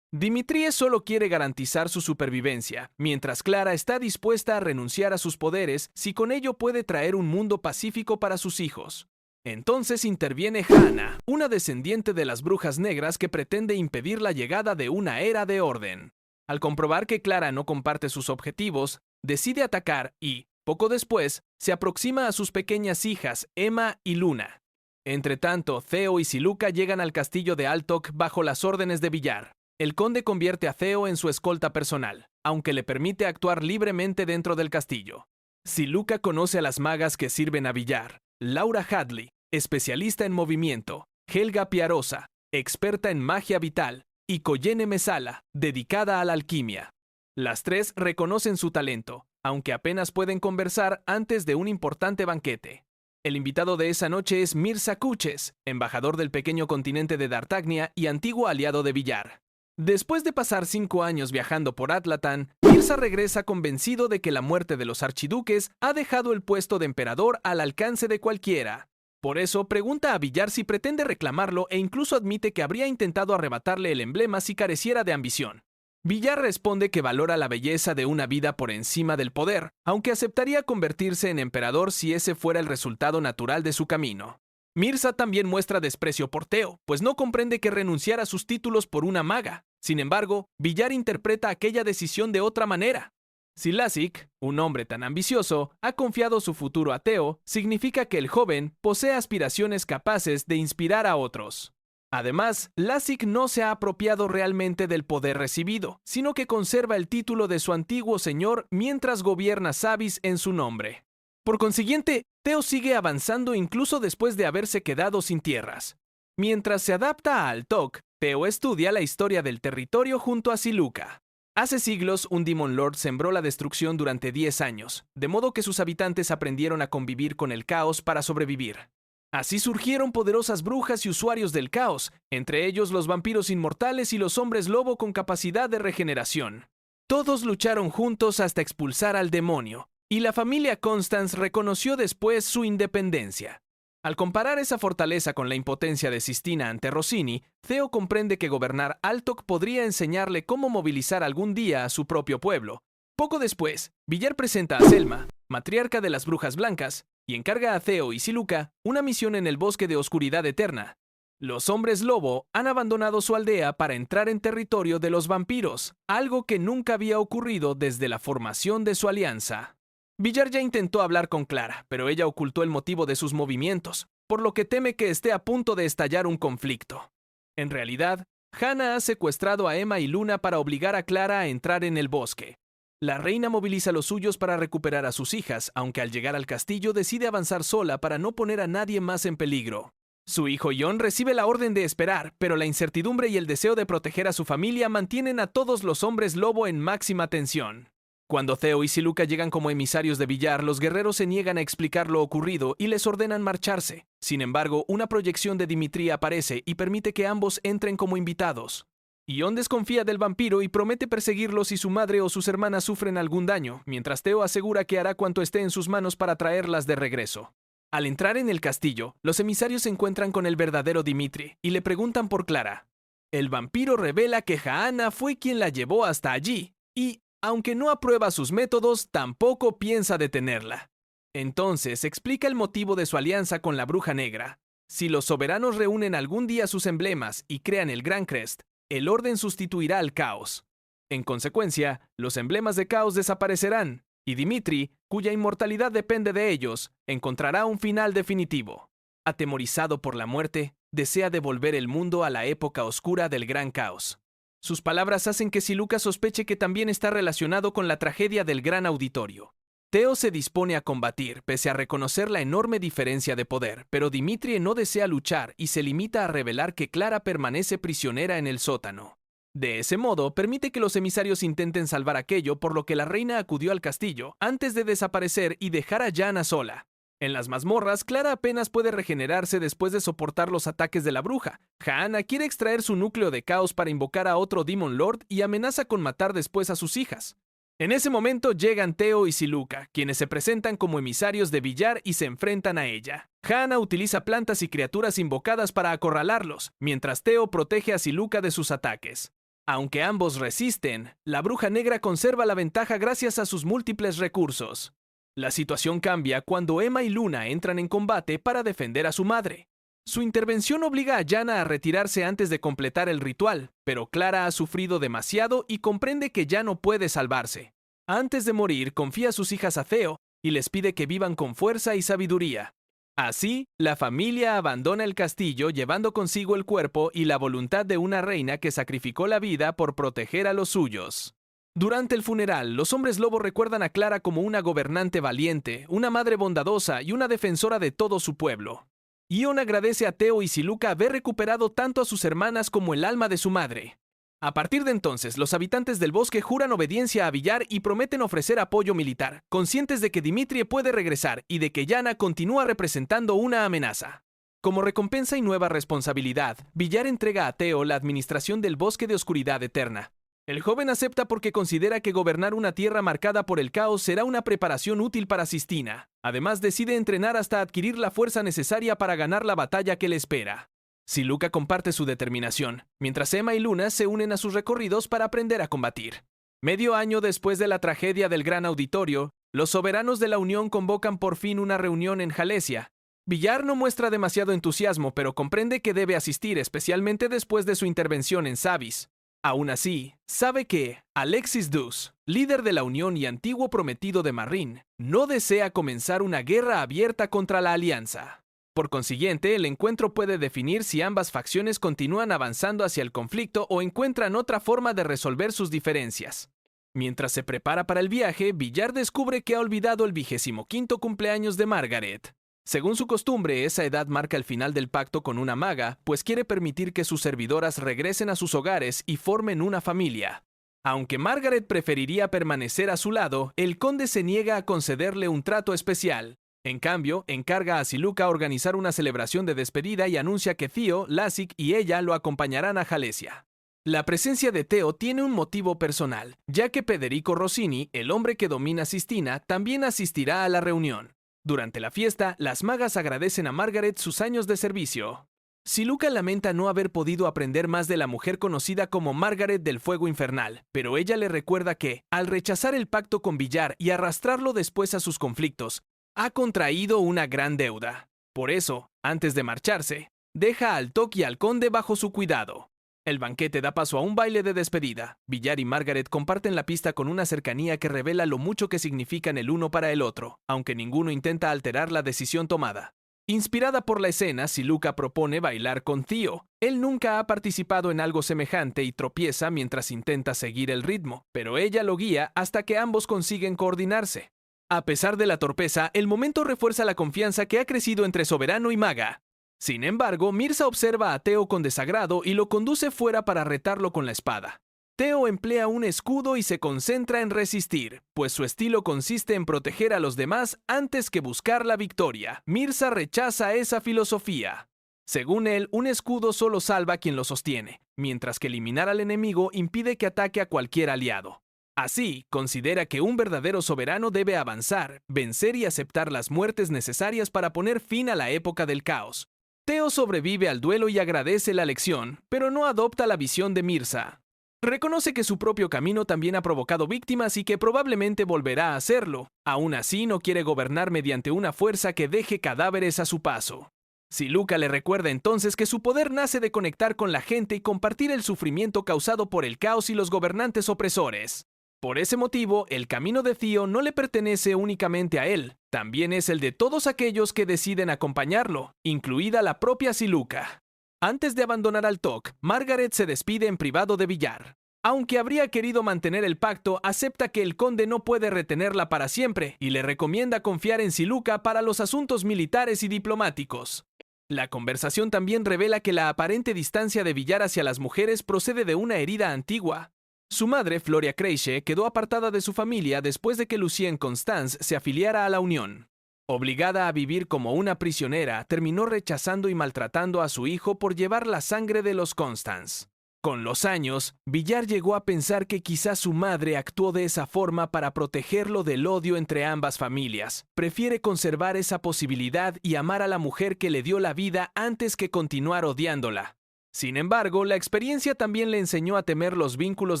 Dimitrie solo quiere garantizar su supervivencia, mientras Clara está dispuesta a renunciar a sus poderes si con ello puede traer un mundo pacífico para sus hijos. Entonces interviene Hannah, una descendiente de las brujas negras que pretende impedir la llegada de una era de orden. Al comprobar que Clara no comparte sus objetivos, decide atacar y, poco después, se aproxima a sus pequeñas hijas, Emma y Luna. Entretanto, Theo y Siluca llegan al castillo de Altok bajo las órdenes de Villar. El conde convierte a Theo en su escolta personal, aunque le permite actuar libremente dentro del castillo. Siluca conoce a las magas que sirven a Villar. Laura Hadley, especialista en movimiento, Helga Piarosa, experta en magia vital, y Collene Mesala, dedicada a la alquimia. Las tres reconocen su talento, aunque apenas pueden conversar antes de un importante banquete. El invitado de esa noche es Mirza Kuches, embajador del pequeño continente de Dartagnia y antiguo aliado de Villar. Después de pasar 5 años viajando por Atlatan, Mirza regresa convencido de que la muerte de los archiduques ha dejado el puesto de emperador al alcance de cualquiera. Por eso pregunta a Villar si pretende reclamarlo e incluso admite que habría intentado arrebatarle el emblema si careciera de ambición. Villar responde que valora la belleza de una vida por encima del poder, aunque aceptaría convertirse en emperador si ese fuera el resultado natural de su camino. Mirza también muestra desprecio por Theo, pues no comprende que renunciar a sus títulos por una maga. Sin embargo, Villar interpreta aquella decisión de otra manera. Si Lassik, un hombre tan ambicioso, ha confiado su futuro a Theo, significa que el joven posee aspiraciones capaces de inspirar a otros. Además, Lassik no se ha apropiado realmente del poder recibido, sino que conserva el título de su antiguo señor mientras gobierna Sabis en su nombre. Por consiguiente, Theo sigue avanzando incluso después de haberse quedado sin tierras. Mientras se adapta a Altok, Theo estudia la historia del territorio junto a Siluca. Hace siglos, un Demon Lord sembró la destrucción durante 10 años, de modo que sus habitantes aprendieron a convivir con el caos para sobrevivir. Así surgieron poderosas brujas y usuarios del caos, entre ellos los vampiros inmortales y los hombres lobo con capacidad de regeneración. Todos lucharon juntos hasta expulsar al demonio, y la familia Constance reconoció después su independencia. Al comparar esa fortaleza con la impotencia de Sistina ante Rossini, Theo comprende que gobernar Altok podría enseñarle cómo movilizar algún día a su propio pueblo. Poco después, Villar presenta a Selma, matriarca de las Brujas Blancas, y encarga a Theo y Siluca una misión en el bosque de oscuridad eterna. Los hombres lobo han abandonado su aldea para entrar en territorio de los vampiros, algo que nunca había ocurrido desde la formación de su alianza. Villar ya intentó hablar con Clara, pero ella ocultó el motivo de sus movimientos, por lo que teme que esté a punto de estallar un conflicto. En realidad, Hannah ha secuestrado a Emma y Luna para obligar a Clara a entrar en el bosque. La reina moviliza a los suyos para recuperar a sus hijas, aunque al llegar al castillo decide avanzar sola para no poner a nadie más en peligro. Su hijo Jon recibe la orden de esperar, pero la incertidumbre y el deseo de proteger a su familia mantienen a todos los hombres lobo en máxima tensión. Cuando Theo y Siluca llegan como emisarios de Villar, los guerreros se niegan a explicar lo ocurrido y les ordenan marcharse. Sin embargo, una proyección de Dimitri aparece y permite que ambos entren como invitados. Jon desconfía del vampiro y promete perseguirlo si su madre o sus hermanas sufren algún daño, mientras Theo asegura que hará cuanto esté en sus manos para traerlas de regreso. Al entrar en el castillo, los emisarios se encuentran con el verdadero Dimitri y le preguntan por Clara. El vampiro revela que Jaana fue quien la llevó hasta allí y, aunque no aprueba sus métodos, tampoco piensa detenerla. Entonces explica el motivo de su alianza con la Bruja Negra. Si los soberanos reúnen algún día sus emblemas y crean el Gran Crest, el orden sustituirá al caos. En consecuencia, los emblemas de caos desaparecerán, y Dimitri, cuya inmortalidad depende de ellos, encontrará un final definitivo. Atemorizado por la muerte, desea devolver el mundo a la época oscura del Gran Caos. Sus palabras hacen que Siluca sospeche que también está relacionado con la tragedia del Gran Auditorio. Theo se dispone a combatir, pese a reconocer la enorme diferencia de poder, pero Dimitri no desea luchar y se limita a revelar que Clara permanece prisionera en el sótano. De ese modo, permite que los emisarios intenten salvar aquello por lo que la reina acudió al castillo antes de desaparecer y dejar a Jaana sola. En las mazmorras, Clara apenas puede regenerarse después de soportar los ataques de la bruja. Jaana quiere extraer su núcleo de caos para invocar a otro Demon Lord y amenaza con matar después a sus hijas. En ese momento llegan Theo y Siluca, quienes se presentan como emisarios de Villar y se enfrentan a ella. Jaana utiliza plantas y criaturas invocadas para acorralarlos, mientras Theo protege a Siluca de sus ataques. Aunque ambos resisten, la Bruja Negra conserva la ventaja gracias a sus múltiples recursos. La situación cambia cuando Emma y Luna entran en combate para defender a su madre. Su intervención obliga a Jaana a retirarse antes de completar el ritual, pero Clara ha sufrido demasiado y comprende que ya no puede salvarse. Antes de morir, confía a sus hijas a Theo y les pide que vivan con fuerza y sabiduría. Así, la familia abandona el castillo llevando consigo el cuerpo y la voluntad de una reina que sacrificó la vida por proteger a los suyos. Durante el funeral, los hombres lobo recuerdan a Clara como una gobernante valiente, una madre bondadosa y una defensora de todo su pueblo. Jon agradece a Theo y Siluca haber recuperado tanto a sus hermanas como el alma de su madre. A partir de entonces, los habitantes del bosque juran obediencia a Villar y prometen ofrecer apoyo militar, conscientes de que Dimitri puede regresar y de que Jaana continúa representando una amenaza. Como recompensa y nueva responsabilidad, Villar entrega a Theo la administración del Bosque de Oscuridad Eterna. El joven acepta porque considera que gobernar una tierra marcada por el caos será una preparación útil para Sistina. Además, decide entrenar hasta adquirir la fuerza necesaria para ganar la batalla que le espera. Siluca comparte su determinación, mientras Emma y Luna se unen a sus recorridos para aprender a combatir. Medio año después de la tragedia del Gran Auditorio, los soberanos de la Unión convocan por fin una reunión en Jalesia. Villar no muestra demasiado entusiasmo, pero comprende que debe asistir, especialmente después de su intervención en Sabis. Aún así, sabe que Alexis Dus, líder de la Unión y antiguo prometido de Marrin, no desea comenzar una guerra abierta contra la Alianza. Por consiguiente, el encuentro puede definir si ambas facciones continúan avanzando hacia el conflicto o encuentran otra forma de resolver sus diferencias. Mientras se prepara para el viaje, Villar descubre que ha olvidado el 25º cumpleaños de Margaret. Según su costumbre, esa edad marca el final del pacto con una maga, pues quiere permitir que sus servidoras regresen a sus hogares y formen una familia. Aunque Margaret preferiría permanecer a su lado, el conde se niega a concederle un trato especial. En cambio, encarga a Siluca organizar una celebración de despedida y anuncia que Theo, Lassig y ella lo acompañarán a Jalesia. La presencia de Theo tiene un motivo personal, ya que Federico Rossini, el hombre que domina Sistina, también asistirá a la reunión. Durante la fiesta, las magas agradecen a Margaret sus años de servicio. Siluca lamenta no haber podido aprender más de la mujer conocida como Margaret del Fuego Infernal, pero ella le recuerda que, al rechazar el pacto con Villar y arrastrarlo después a sus conflictos, ha contraído una gran deuda. Por eso, antes de marcharse, deja al Toc y al conde bajo su cuidado. El banquete da paso a un baile de despedida. Villar y Margaret comparten la pista con una cercanía que revela lo mucho que significan el uno para el otro, aunque ninguno intenta alterar la decisión tomada. Inspirada por la escena, Siluca propone bailar con Theo. Él nunca ha participado en algo semejante y tropieza mientras intenta seguir el ritmo, pero ella lo guía hasta que ambos consiguen coordinarse. A pesar de la torpeza, el momento refuerza la confianza que ha crecido entre Soberano y Maga. Sin embargo, Mirza observa a Theo con desagrado y lo conduce fuera para retarlo con la espada. Theo emplea un escudo y se concentra en resistir, pues su estilo consiste en proteger a los demás antes que buscar la victoria. Mirza rechaza esa filosofía. Según él, un escudo solo salva a quien lo sostiene, mientras que eliminar al enemigo impide que ataque a cualquier aliado. Así, considera que un verdadero soberano debe avanzar, vencer y aceptar las muertes necesarias para poner fin a la época del caos. Theo sobrevive al duelo y agradece la lección, pero no adopta la visión de Mirza. Reconoce que su propio camino también ha provocado víctimas y que probablemente volverá a hacerlo. Aún así, no quiere gobernar mediante una fuerza que deje cadáveres a su paso. Siluca le recuerda entonces que su poder nace de conectar con la gente y compartir el sufrimiento causado por el caos y los gobernantes opresores. Por ese motivo, el camino de Theo no le pertenece únicamente a él, también es el de todos aquellos que deciden acompañarlo, incluida la propia Siluca. Antes de abandonar al TOC, Margaret se despide en privado de Villar. Aunque habría querido mantener el pacto, acepta que el conde no puede retenerla para siempre y le recomienda confiar en Siluca para los asuntos militares y diplomáticos. La conversación también revela que la aparente distancia de Villar hacia las mujeres procede de una herida antigua. Su madre, Floria Kreische, quedó apartada de su familia después de que Lucien Constance se afiliara a la Unión. Obligada a vivir como una prisionera, terminó rechazando y maltratando a su hijo por llevar la sangre de los Constance. Con los años, Villar llegó a pensar que quizás su madre actuó de esa forma para protegerlo del odio entre ambas familias. Prefiere conservar esa posibilidad y amar a la mujer que le dio la vida antes que continuar odiándola. Sin embargo, la experiencia también le enseñó a temer los vínculos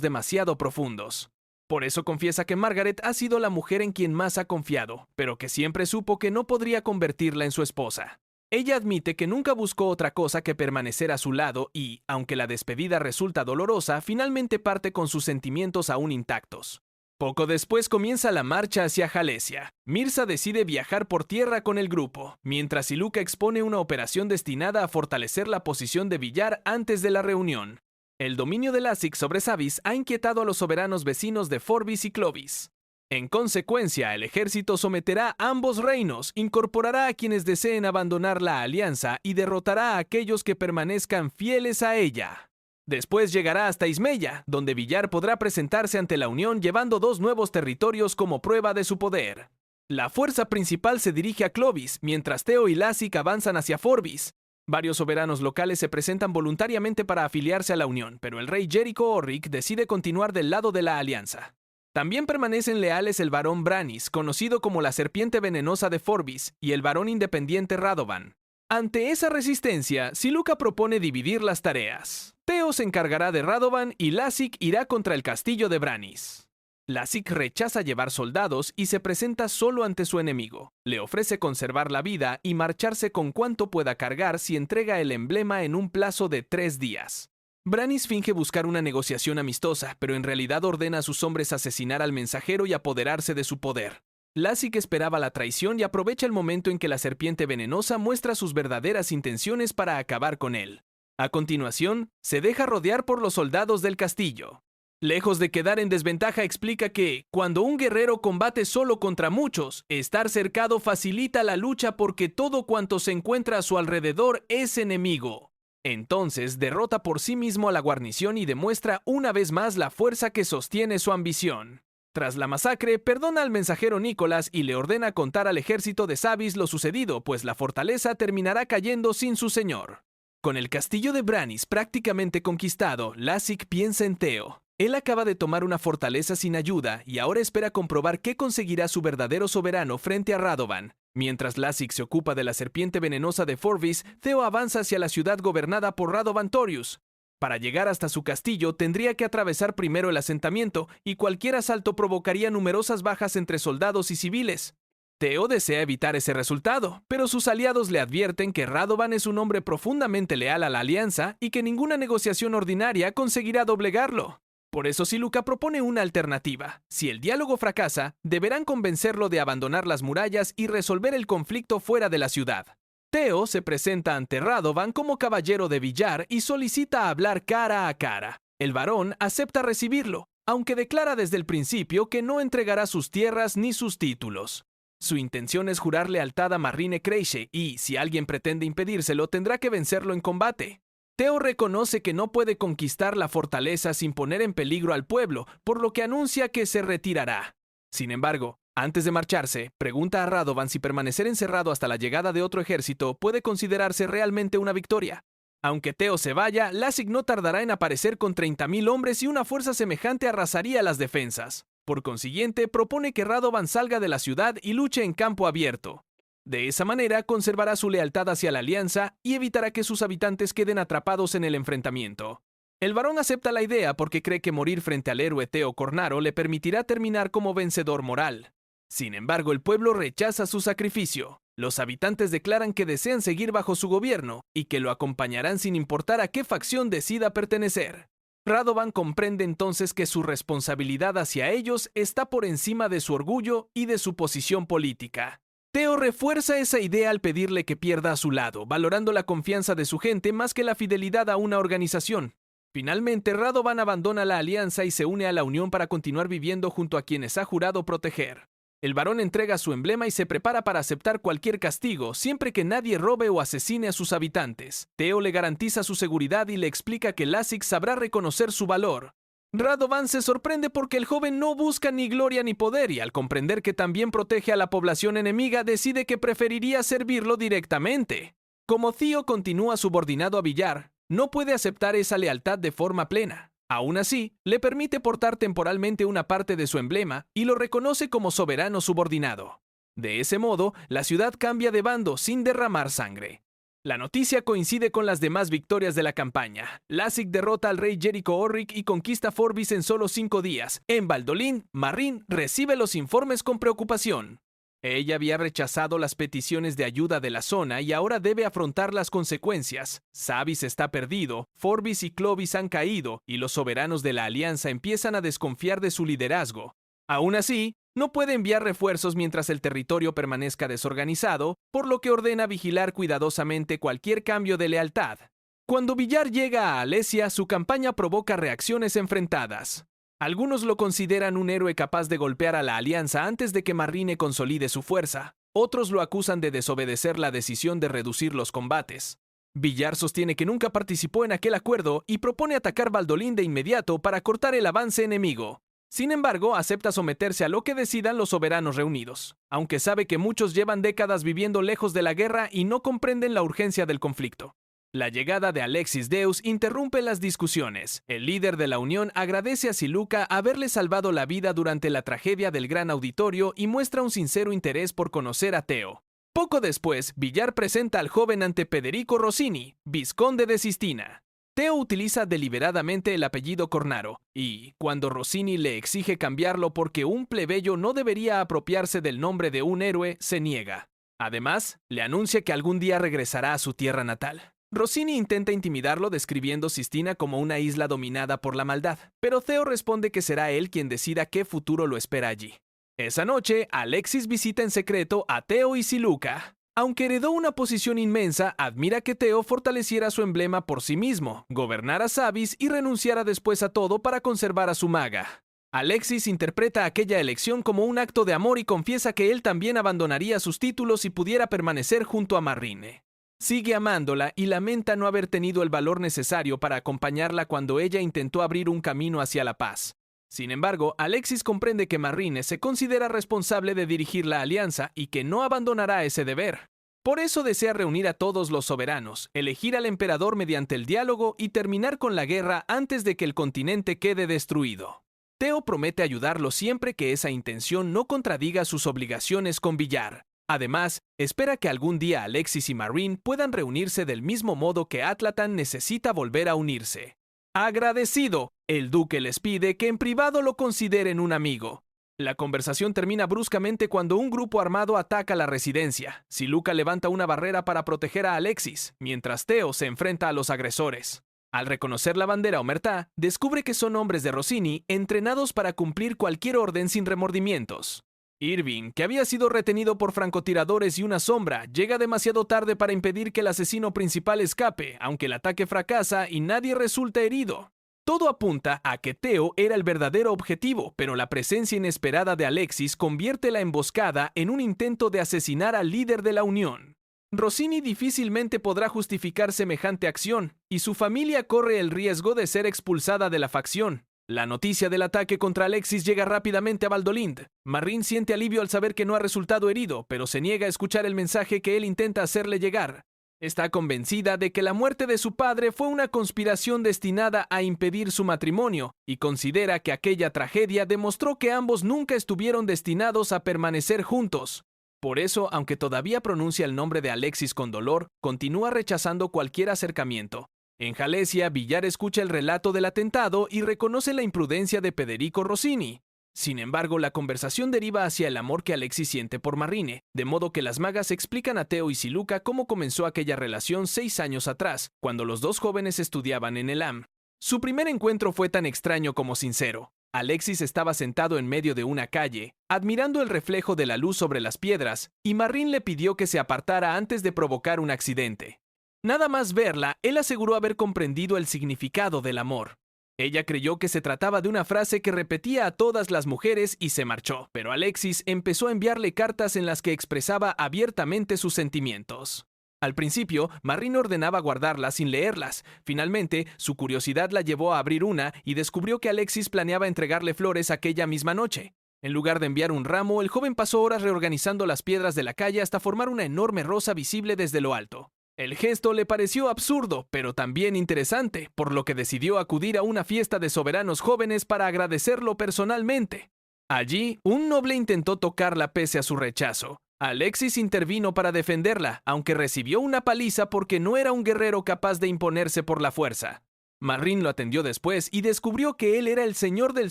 demasiado profundos. Por eso confiesa que Margaret ha sido la mujer en quien más ha confiado, pero que siempre supo que no podría convertirla en su esposa. Ella admite que nunca buscó otra cosa que permanecer a su lado y, aunque la despedida resulta dolorosa, finalmente parte con sus sentimientos aún intactos. Poco después comienza la marcha hacia Jalesia. Mirza decide viajar por tierra con el grupo, mientras Siluca expone una operación destinada a fortalecer la posición de Villar antes de la reunión. El dominio de Lassig sobre Savis ha inquietado a los soberanos vecinos de Forbis y Clovis. En consecuencia, el ejército someterá ambos reinos, incorporará a quienes deseen abandonar la alianza y derrotará a aquellos que permanezcan fieles a ella. Después llegará hasta Ismella, donde Villar podrá presentarse ante la Unión llevando 2 nuevos territorios como prueba de su poder. La fuerza principal se dirige a Clovis, mientras Theo y Lassig avanzan hacia Forbis. Varios soberanos locales se presentan voluntariamente para afiliarse a la Unión, pero el rey Jericho Orric decide continuar del lado de la alianza. También permanecen leales el barón Brannis, conocido como la serpiente venenosa de Forbis, y el barón independiente Radovan. Ante esa resistencia, Siluca propone dividir las tareas. Theo se encargará de Radovan y Lassig irá contra el castillo de Brannis. Lassig rechaza llevar soldados y se presenta solo ante su enemigo. Le ofrece conservar la vida y marcharse con cuanto pueda cargar si entrega el emblema en un plazo de 3 días. Brannis finge buscar una negociación amistosa, pero en realidad ordena a sus hombres asesinar al mensajero y apoderarse de su poder. Lassig esperaba la traición y aprovecha el momento en que la serpiente venenosa muestra sus verdaderas intenciones para acabar con él. A continuación, se deja rodear por los soldados del castillo. Lejos de quedar en desventaja, explica que, cuando un guerrero combate solo contra muchos, estar cercado facilita la lucha porque todo cuanto se encuentra a su alrededor es enemigo. Entonces, derrota por sí mismo a la guarnición y demuestra una vez más la fuerza que sostiene su ambición. Tras la masacre, perdona al mensajero Nicolás y le ordena contar al ejército de Savis lo sucedido, pues la fortaleza terminará cayendo sin su señor. Con el castillo de Brannis prácticamente conquistado, Lassig piensa en Theo. Él acaba de tomar una fortaleza sin ayuda y ahora espera comprobar qué conseguirá su verdadero soberano frente a Radovan. Mientras Lassig se ocupa de la serpiente venenosa de Forbis, Theo avanza hacia la ciudad gobernada por Radovan Torius. Para llegar hasta su castillo tendría que atravesar primero el asentamiento y cualquier asalto provocaría numerosas bajas entre soldados y civiles. Theo desea evitar ese resultado, pero sus aliados le advierten que Radovan es un hombre profundamente leal a la alianza y que ninguna negociación ordinaria conseguirá doblegarlo. Por eso Siluca propone una alternativa. Si el diálogo fracasa, deberán convencerlo de abandonar las murallas y resolver el conflicto fuera de la ciudad. Teo se presenta ante Radovan como caballero de billar y solicita hablar cara a cara. El varón acepta recibirlo, aunque declara desde el principio que no entregará sus tierras ni sus títulos. Su intención es jurar lealtad a Marrine Kreische y, si alguien pretende impedírselo, tendrá que vencerlo en combate. Teo reconoce que no puede conquistar la fortaleza sin poner en peligro al pueblo, por lo que anuncia que se retirará. Sin embargo, antes de marcharse, pregunta a Radovan si permanecer encerrado hasta la llegada de otro ejército puede considerarse realmente una victoria. Aunque Teo se vaya, Lassig no tardará en aparecer con 30.000 hombres y una fuerza semejante arrasaría las defensas. Por consiguiente, propone que Radovan salga de la ciudad y luche en campo abierto. De esa manera, conservará su lealtad hacia la alianza y evitará que sus habitantes queden atrapados en el enfrentamiento. El varón acepta la idea porque cree que morir frente al héroe Teo Cornaro le permitirá terminar como vencedor moral. Sin embargo, el pueblo rechaza su sacrificio. Los habitantes declaran que desean seguir bajo su gobierno y que lo acompañarán sin importar a qué facción decida pertenecer. Radovan comprende entonces que su responsabilidad hacia ellos está por encima de su orgullo y de su posición política. Teo refuerza esa idea al pedirle que pierda a su lado, valorando la confianza de su gente más que la fidelidad a una organización. Finalmente, Radovan abandona la alianza y se une a la unión para continuar viviendo junto a quienes ha jurado proteger. El varón entrega su emblema y se prepara para aceptar cualquier castigo, siempre que nadie robe o asesine a sus habitantes. Teo le garantiza su seguridad y le explica que Lassig sabrá reconocer su valor. Radovan se sorprende porque el joven no busca ni gloria ni poder y al comprender que también protege a la población enemiga, decide que preferiría servirlo directamente. Como Theo continúa subordinado a Villar, no puede aceptar esa lealtad de forma plena. Aún así, le permite portar temporalmente una parte de su emblema y lo reconoce como soberano subordinado. De ese modo, la ciudad cambia de bando sin derramar sangre. La noticia coincide con las demás victorias de la campaña. Lassig derrota al rey Jericho Orric y conquista Forbis en solo 5 días. En Valdolin, Marrin recibe los informes con preocupación. Ella había rechazado las peticiones de ayuda de la zona y ahora debe afrontar las consecuencias. Sabis está perdido, Forbis y Clovis han caído y los soberanos de la alianza empiezan a desconfiar de su liderazgo. Aún así, no puede enviar refuerzos mientras el territorio permanezca desorganizado, por lo que ordena vigilar cuidadosamente cualquier cambio de lealtad. Cuando Villar llega a Alesia, su campaña provoca reacciones enfrentadas. Algunos lo consideran un héroe capaz de golpear a la alianza antes de que Marrine consolide su fuerza. Otros lo acusan de desobedecer la decisión de reducir los combates. Villar sostiene que nunca participó en aquel acuerdo y propone atacar Valdolin de inmediato para cortar el avance enemigo. Sin embargo, acepta someterse a lo que decidan los soberanos reunidos, aunque sabe que muchos llevan décadas viviendo lejos de la guerra y no comprenden la urgencia del conflicto. La llegada de Alexis Deus interrumpe las discusiones. El líder de la Unión agradece a Siluca haberle salvado la vida durante la tragedia del Gran Auditorio y muestra un sincero interés por conocer a Teo. Poco después, Villar presenta al joven ante Federico Rossini, vizconde de Sistina. Teo utiliza deliberadamente el apellido Cornaro, y, cuando Rossini le exige cambiarlo porque un plebeyo no debería apropiarse del nombre de un héroe, se niega. Además, le anuncia que algún día regresará a su tierra natal. Rossini intenta intimidarlo describiendo Sistina como una isla dominada por la maldad, pero Teo responde que será él quien decida qué futuro lo espera allí. Esa noche, Alexis visita en secreto a Teo y Siluca. Aunque heredó una posición inmensa, admira que Teo fortaleciera su emblema por sí mismo, gobernara Sabis y renunciara después a todo para conservar a su maga. Alexis interpreta aquella elección como un acto de amor y confiesa que él también abandonaría sus títulos si pudiera permanecer junto a Marrine. Sigue amándola y lamenta no haber tenido el valor necesario para acompañarla cuando ella intentó abrir un camino hacia la paz. Sin embargo, Alexis comprende que Marrine se considera responsable de dirigir la alianza y que no abandonará ese deber. Por eso desea reunir a todos los soberanos, elegir al emperador mediante el diálogo y terminar con la guerra antes de que el continente quede destruido. Teo promete ayudarlo siempre que esa intención no contradiga sus obligaciones con Villar. Además, espera que algún día Alexis y Marrine puedan reunirse del mismo modo que Atlatan necesita volver a unirse. Agradecido, el duque les pide que en privado lo consideren un amigo. La conversación termina bruscamente cuando un grupo armado ataca la residencia. Siluca levanta una barrera para proteger a Alexis, mientras Teo se enfrenta a los agresores. Al reconocer la bandera omertá, descubre que son hombres de Rossini entrenados para cumplir cualquier orden sin remordimientos. Irving, que había sido retenido por francotiradores y una sombra, llega demasiado tarde para impedir que el asesino principal escape, aunque el ataque fracasa y nadie resulta herido. Todo apunta a que Theo era el verdadero objetivo, pero la presencia inesperada de Alexis convierte la emboscada en un intento de asesinar al líder de la Unión. Rossini difícilmente podrá justificar semejante acción, y su familia corre el riesgo de ser expulsada de la facción. La noticia del ataque contra Alexis llega rápidamente a Valdolind. Marrin siente alivio al saber que no ha resultado herido, pero se niega a escuchar el mensaje que él intenta hacerle llegar. Está convencida de que la muerte de su padre fue una conspiración destinada a impedir su matrimonio, y considera que aquella tragedia demostró que ambos nunca estuvieron destinados a permanecer juntos. Por eso, aunque todavía pronuncia el nombre de Alexis con dolor, continúa rechazando cualquier acercamiento. En Jalesia, Villar escucha el relato del atentado y reconoce la imprudencia de Federico Rossini. Sin embargo, la conversación deriva hacia el amor que Alexis siente por Marrine, de modo que las magas explican a Theo y Siluca cómo comenzó aquella relación 6 años atrás, cuando los dos jóvenes estudiaban en el AM. Su primer encuentro fue tan extraño como sincero. Alexis estaba sentado en medio de una calle, admirando el reflejo de la luz sobre las piedras, y Marrin le pidió que se apartara antes de provocar un accidente. Nada más verla, él aseguró haber comprendido el significado del amor. Ella creyó que se trataba de una frase que repetía a todas las mujeres y se marchó, pero Alexis empezó a enviarle cartas en las que expresaba abiertamente sus sentimientos. Al principio, Marrin ordenaba guardarlas sin leerlas. Finalmente, su curiosidad la llevó a abrir una y descubrió que Alexis planeaba entregarle flores aquella misma noche. En lugar de enviar un ramo, el joven pasó horas reorganizando las piedras de la calle hasta formar una enorme rosa visible desde lo alto. El gesto le pareció absurdo, pero también interesante, por lo que decidió acudir a una fiesta de soberanos jóvenes para agradecerlo personalmente. Allí, un noble intentó tocarla pese a su rechazo. Alexis intervino para defenderla, aunque recibió una paliza porque no era un guerrero capaz de imponerse por la fuerza. Marrin lo atendió después y descubrió que él era el señor del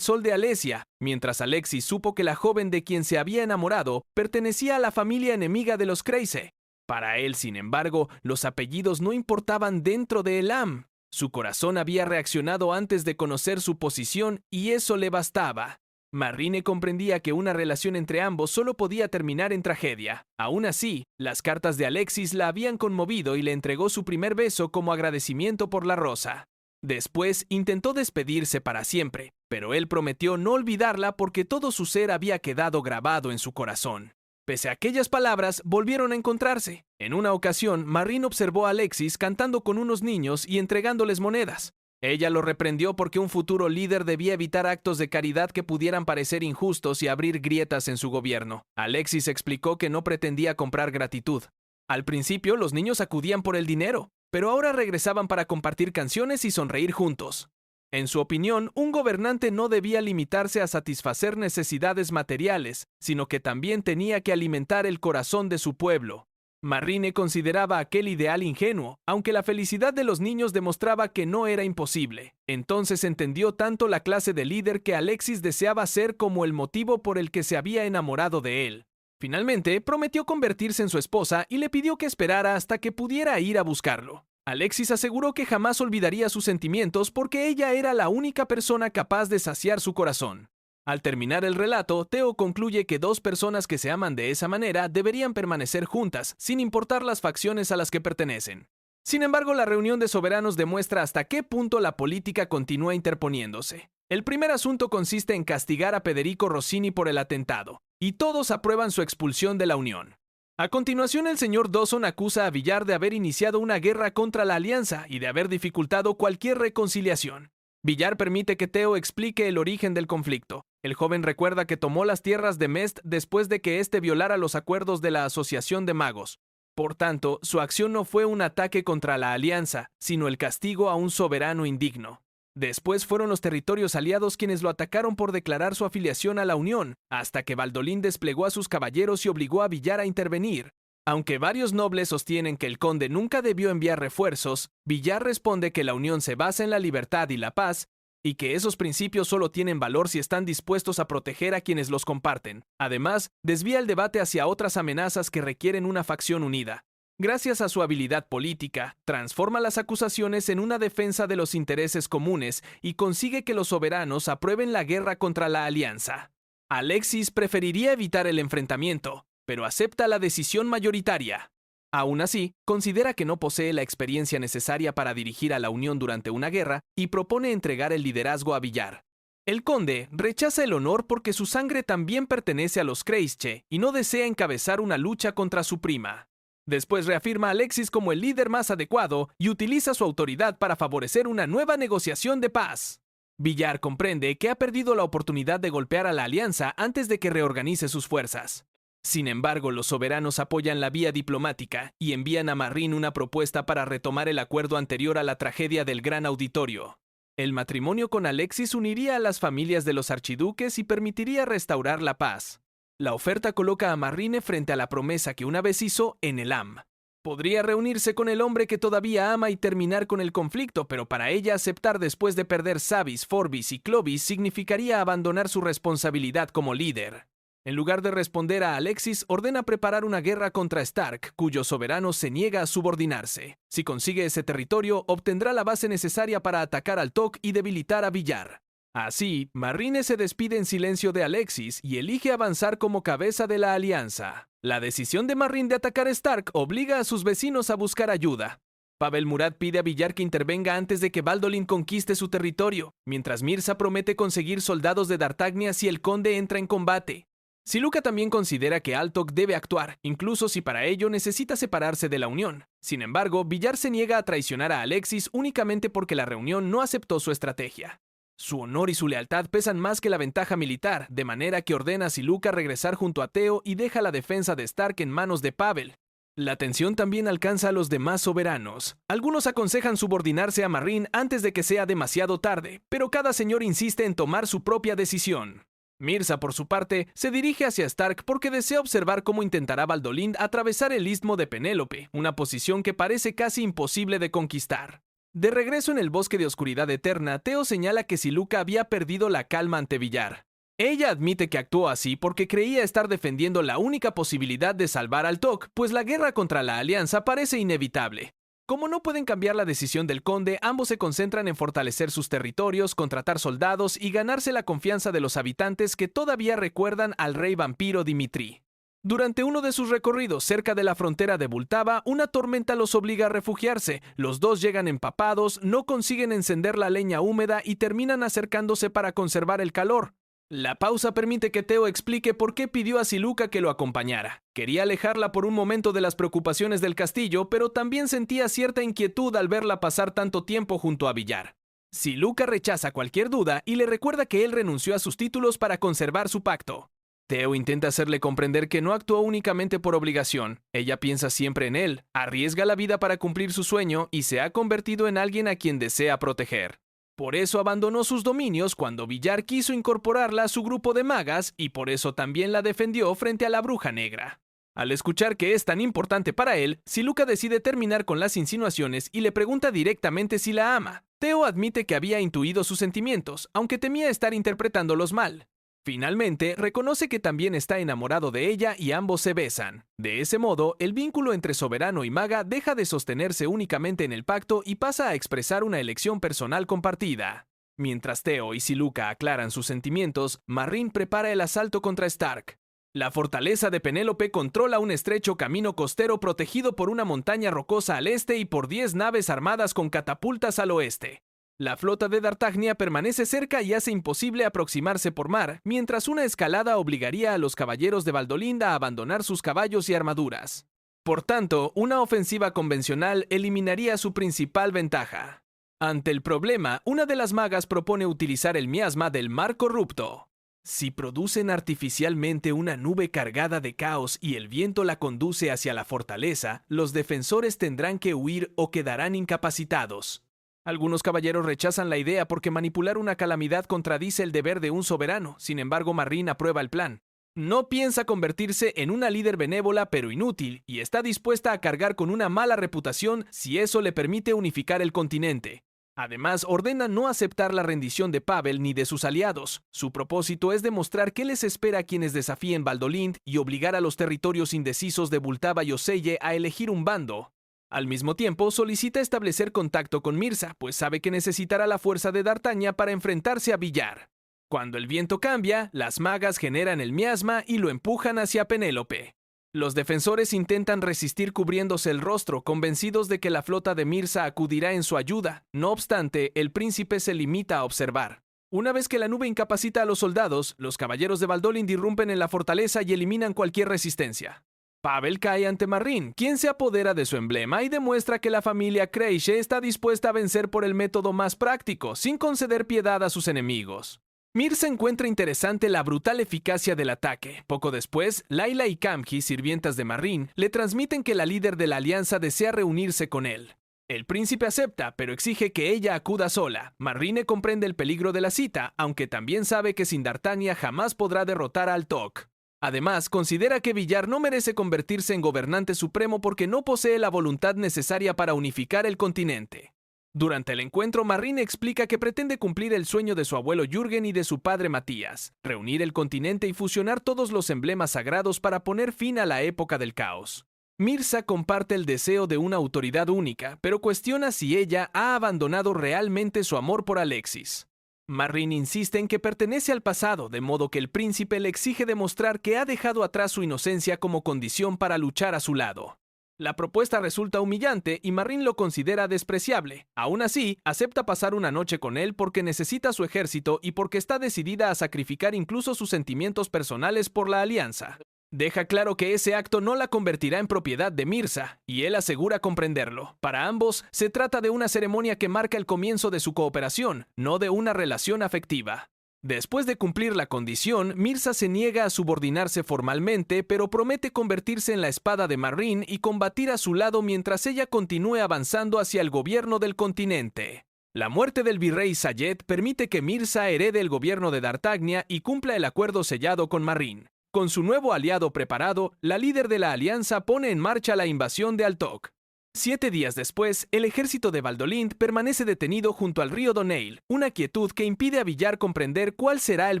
sol de Alesia, mientras Alexis supo que la joven de quien se había enamorado pertenecía a la familia enemiga de los Kreise. Para él, sin embargo, los apellidos no importaban dentro de Elam. Su corazón había reaccionado antes de conocer su posición y eso le bastaba. Marrine comprendía que una relación entre ambos solo podía terminar en tragedia. Aún así, las cartas de Alexis la habían conmovido y le entregó su primer beso como agradecimiento por la rosa. Después intentó despedirse para siempre, pero él prometió no olvidarla porque todo su ser había quedado grabado en su corazón. Pese a aquellas palabras, volvieron a encontrarse. En una ocasión, Marrin observó a Alexis cantando con unos niños y entregándoles monedas. Ella lo reprendió porque un futuro líder debía evitar actos de caridad que pudieran parecer injustos y abrir grietas en su gobierno. Alexis explicó que no pretendía comprar gratitud. Al principio, los niños acudían por el dinero, pero ahora regresaban para compartir canciones y sonreír juntos. En su opinión, un gobernante no debía limitarse a satisfacer necesidades materiales, sino que también tenía que alimentar el corazón de su pueblo. Marrine consideraba aquel ideal ingenuo, aunque la felicidad de los niños demostraba que no era imposible. Entonces entendió tanto la clase de líder que Alexis deseaba ser como el motivo por el que se había enamorado de él. Finalmente, prometió convertirse en su esposa y le pidió que esperara hasta que pudiera ir a buscarlo. Alexis aseguró que jamás olvidaría sus sentimientos porque ella era la única persona capaz de saciar su corazón. Al terminar el relato, Theo concluye que dos personas que se aman de esa manera deberían permanecer juntas, sin importar las facciones a las que pertenecen. Sin embargo, la reunión de soberanos demuestra hasta qué punto la política continúa interponiéndose. El primer asunto consiste en castigar a Federico Rossini por el atentado, y todos aprueban su expulsión de la Unión. A continuación, el señor Dawson acusa a Villar de haber iniciado una guerra contra la Alianza y de haber dificultado cualquier reconciliación. Villar permite que Theo explique el origen del conflicto. El joven recuerda que tomó las tierras de Mest después de que éste violara los acuerdos de la Asociación de Magos. Por tanto, su acción no fue un ataque contra la Alianza, sino el castigo a un soberano indigno. Después fueron los territorios aliados quienes lo atacaron por declarar su afiliación a la Unión, hasta que Valdolin desplegó a sus caballeros y obligó a Villar a intervenir. Aunque varios nobles sostienen que el conde nunca debió enviar refuerzos, Villar responde que la Unión se basa en la libertad y la paz, y que esos principios solo tienen valor si están dispuestos a proteger a quienes los comparten. Además, desvía el debate hacia otras amenazas que requieren una facción unida. Gracias a su habilidad política, transforma las acusaciones en una defensa de los intereses comunes y consigue que los soberanos aprueben la guerra contra la Alianza. Alexis preferiría evitar el enfrentamiento, pero acepta la decisión mayoritaria. Aún así, considera que no posee la experiencia necesaria para dirigir a la Unión durante una guerra y propone entregar el liderazgo a Villar. El conde rechaza el honor porque su sangre también pertenece a los Kreische y no desea encabezar una lucha contra su prima. Después reafirma a Alexis como el líder más adecuado y utiliza su autoridad para favorecer una nueva negociación de paz. Villar comprende que ha perdido la oportunidad de golpear a la alianza antes de que reorganice sus fuerzas. Sin embargo, los soberanos apoyan la vía diplomática y envían a Marrin una propuesta para retomar el acuerdo anterior a la tragedia del Gran Auditorio. El matrimonio con Alexis uniría a las familias de los archiduques y permitiría restaurar la paz. La oferta coloca a Marrine frente a la promesa que una vez hizo en Elam. Podría reunirse con el hombre que todavía ama y terminar con el conflicto, pero para ella aceptar después de perder Savis, Forbis y Clovis significaría abandonar su responsabilidad como líder. En lugar de responder a Alexis, ordena preparar una guerra contra Stark, cuyo soberano se niega a subordinarse. Si consigue ese territorio, obtendrá la base necesaria para atacar al Tok y debilitar a Villar. Así, Marrine se despide en silencio de Alexis y elige avanzar como cabeza de la alianza. La decisión de Marrin de atacar Stark obliga a sus vecinos a buscar ayuda. Pavel Murad pide a Villar que intervenga antes de que Baldolin conquiste su territorio, mientras Mirza promete conseguir soldados de Dartagnia si el conde entra en combate. Siluca también considera que Altok debe actuar, incluso si para ello necesita separarse de la Unión. Sin embargo, Villar se niega a traicionar a Alexis únicamente porque la reunión no aceptó su estrategia. Su honor y su lealtad pesan más que la ventaja militar, de manera que ordena a Siluca regresar junto a Theo y deja la defensa de Stark en manos de Pavel. La tensión también alcanza a los demás soberanos. Algunos aconsejan subordinarse a Marrin antes de que sea demasiado tarde, pero cada señor insiste en tomar su propia decisión. Mirza, por su parte, se dirige hacia Stark porque desea observar cómo intentará Baldolin atravesar el istmo de Penélope, una posición que parece casi imposible de conquistar. De regreso en el bosque de oscuridad eterna, Theo señala que Siluca había perdido la calma ante Villar. Ella admite que actuó así porque creía estar defendiendo la única posibilidad de salvar al Tok, pues la guerra contra la Alianza parece inevitable. Como no pueden cambiar la decisión del conde, ambos se concentran en fortalecer sus territorios, contratar soldados y ganarse la confianza de los habitantes que todavía recuerdan al rey vampiro Dimitri. Durante uno de sus recorridos cerca de la frontera de Bultava, una tormenta los obliga a refugiarse. Los dos llegan empapados, no consiguen encender la leña húmeda y terminan acercándose para conservar el calor. La pausa permite que Theo explique por qué pidió a Siluca que lo acompañara. Quería alejarla por un momento de las preocupaciones del castillo, pero también sentía cierta inquietud al verla pasar tanto tiempo junto a Villar. Siluca rechaza cualquier duda y le recuerda que él renunció a sus títulos para conservar su pacto. Theo intenta hacerle comprender que no actuó únicamente por obligación. Ella piensa siempre en él, arriesga la vida para cumplir su sueño y se ha convertido en alguien a quien desea proteger. Por eso abandonó sus dominios cuando Villar quiso incorporarla a su grupo de magas y por eso también la defendió frente a la Bruja Negra. Al escuchar que es tan importante para él, Siluca decide terminar con las insinuaciones y le pregunta directamente si la ama. Theo admite que había intuido sus sentimientos, aunque temía estar interpretándolos mal. Finalmente, reconoce que también está enamorado de ella y ambos se besan. De ese modo, el vínculo entre soberano y maga deja de sostenerse únicamente en el pacto y pasa a expresar una elección personal compartida. Mientras Theo y Siluca aclaran sus sentimientos, Marrin prepara el asalto contra Stark. La fortaleza de Penélope controla un estrecho camino costero protegido por una montaña rocosa al este y por 10 naves armadas con catapultas al oeste. La flota de Dartagnia permanece cerca y hace imposible aproximarse por mar, mientras una escalada obligaría a los caballeros de Baldolin a abandonar sus caballos y armaduras. Por tanto, una ofensiva convencional eliminaría su principal ventaja. Ante el problema, una de las magas propone utilizar el miasma del mar corrupto. Si producen artificialmente una nube cargada de caos y el viento la conduce hacia la fortaleza, los defensores tendrán que huir o quedarán incapacitados. Algunos caballeros rechazan la idea porque manipular una calamidad contradice el deber de un soberano. Sin embargo, Marrin aprueba el plan. No piensa convertirse en una líder benévola pero inútil y está dispuesta a cargar con una mala reputación si eso le permite unificar el continente. Además, ordena no aceptar la rendición de Pavel ni de sus aliados. Su propósito es demostrar qué les espera a quienes desafíen Baldolin y obligar a los territorios indecisos de Bultava y Oselle a elegir un bando. Al mismo tiempo, solicita establecer contacto con Mirza, pues sabe que necesitará la fuerza de D'Artagnan para enfrentarse a Villar. Cuando el viento cambia, las magas generan el miasma y lo empujan hacia Penélope. Los defensores intentan resistir cubriéndose el rostro, convencidos de que la flota de Myrsa acudirá en su ayuda. No obstante, el príncipe se limita a observar. Una vez que la nube incapacita a los soldados, los caballeros de Valdoline irrumpen en la fortaleza y eliminan cualquier resistencia. Pavel cae ante Marine, quien se apodera de su emblema y demuestra que la familia Kreische está dispuesta a vencer por el método más práctico, sin conceder piedad a sus enemigos. Myrsa encuentra interesante la brutal eficacia del ataque. Poco después, Laila y Kamji, sirvientas de Marine, le transmiten que la líder de la alianza desea reunirse con él. El príncipe acepta, pero exige que ella acuda sola. Marine comprende el peligro de la cita, aunque también sabe que sin D'Artagnan jamás podrá derrotar a Altok. Además, considera que Villar no merece convertirse en gobernante supremo porque no posee la voluntad necesaria para unificar el continente. Durante el encuentro, Marine explica que pretende cumplir el sueño de su abuelo Jürgen y de su padre Matías, reunir el continente y fusionar todos los emblemas sagrados para poner fin a la época del caos. Myrsa comparte el deseo de una autoridad única, pero cuestiona si ella ha abandonado realmente su amor por Alexis. Marine insiste en que pertenece al pasado, de modo que el príncipe le exige demostrar que ha dejado atrás su inocencia como condición para luchar a su lado. La propuesta resulta humillante y Marine lo considera despreciable. Aún así, acepta pasar una noche con él porque necesita su ejército y porque está decidida a sacrificar incluso sus sentimientos personales por la alianza. Deja claro que ese acto no la convertirá en propiedad de Myrsa, y él asegura comprenderlo. Para ambos, se trata de una ceremonia que marca el comienzo de su cooperación, no de una relación afectiva. Después de cumplir la condición, Myrsa se niega a subordinarse formalmente, pero promete convertirse en la espada de Marine y combatir a su lado mientras ella continúe avanzando hacia el gobierno del continente. La muerte del virrey Sayed permite que Myrsa herede el gobierno de D'Artagnan y cumpla el acuerdo sellado con Marine. Con su nuevo aliado preparado, la líder de la alianza pone en marcha la invasión de Altok. 7 días después, el ejército de Valdoline permanece detenido junto al río Doneil, una quietud que impide a Villar comprender cuál será el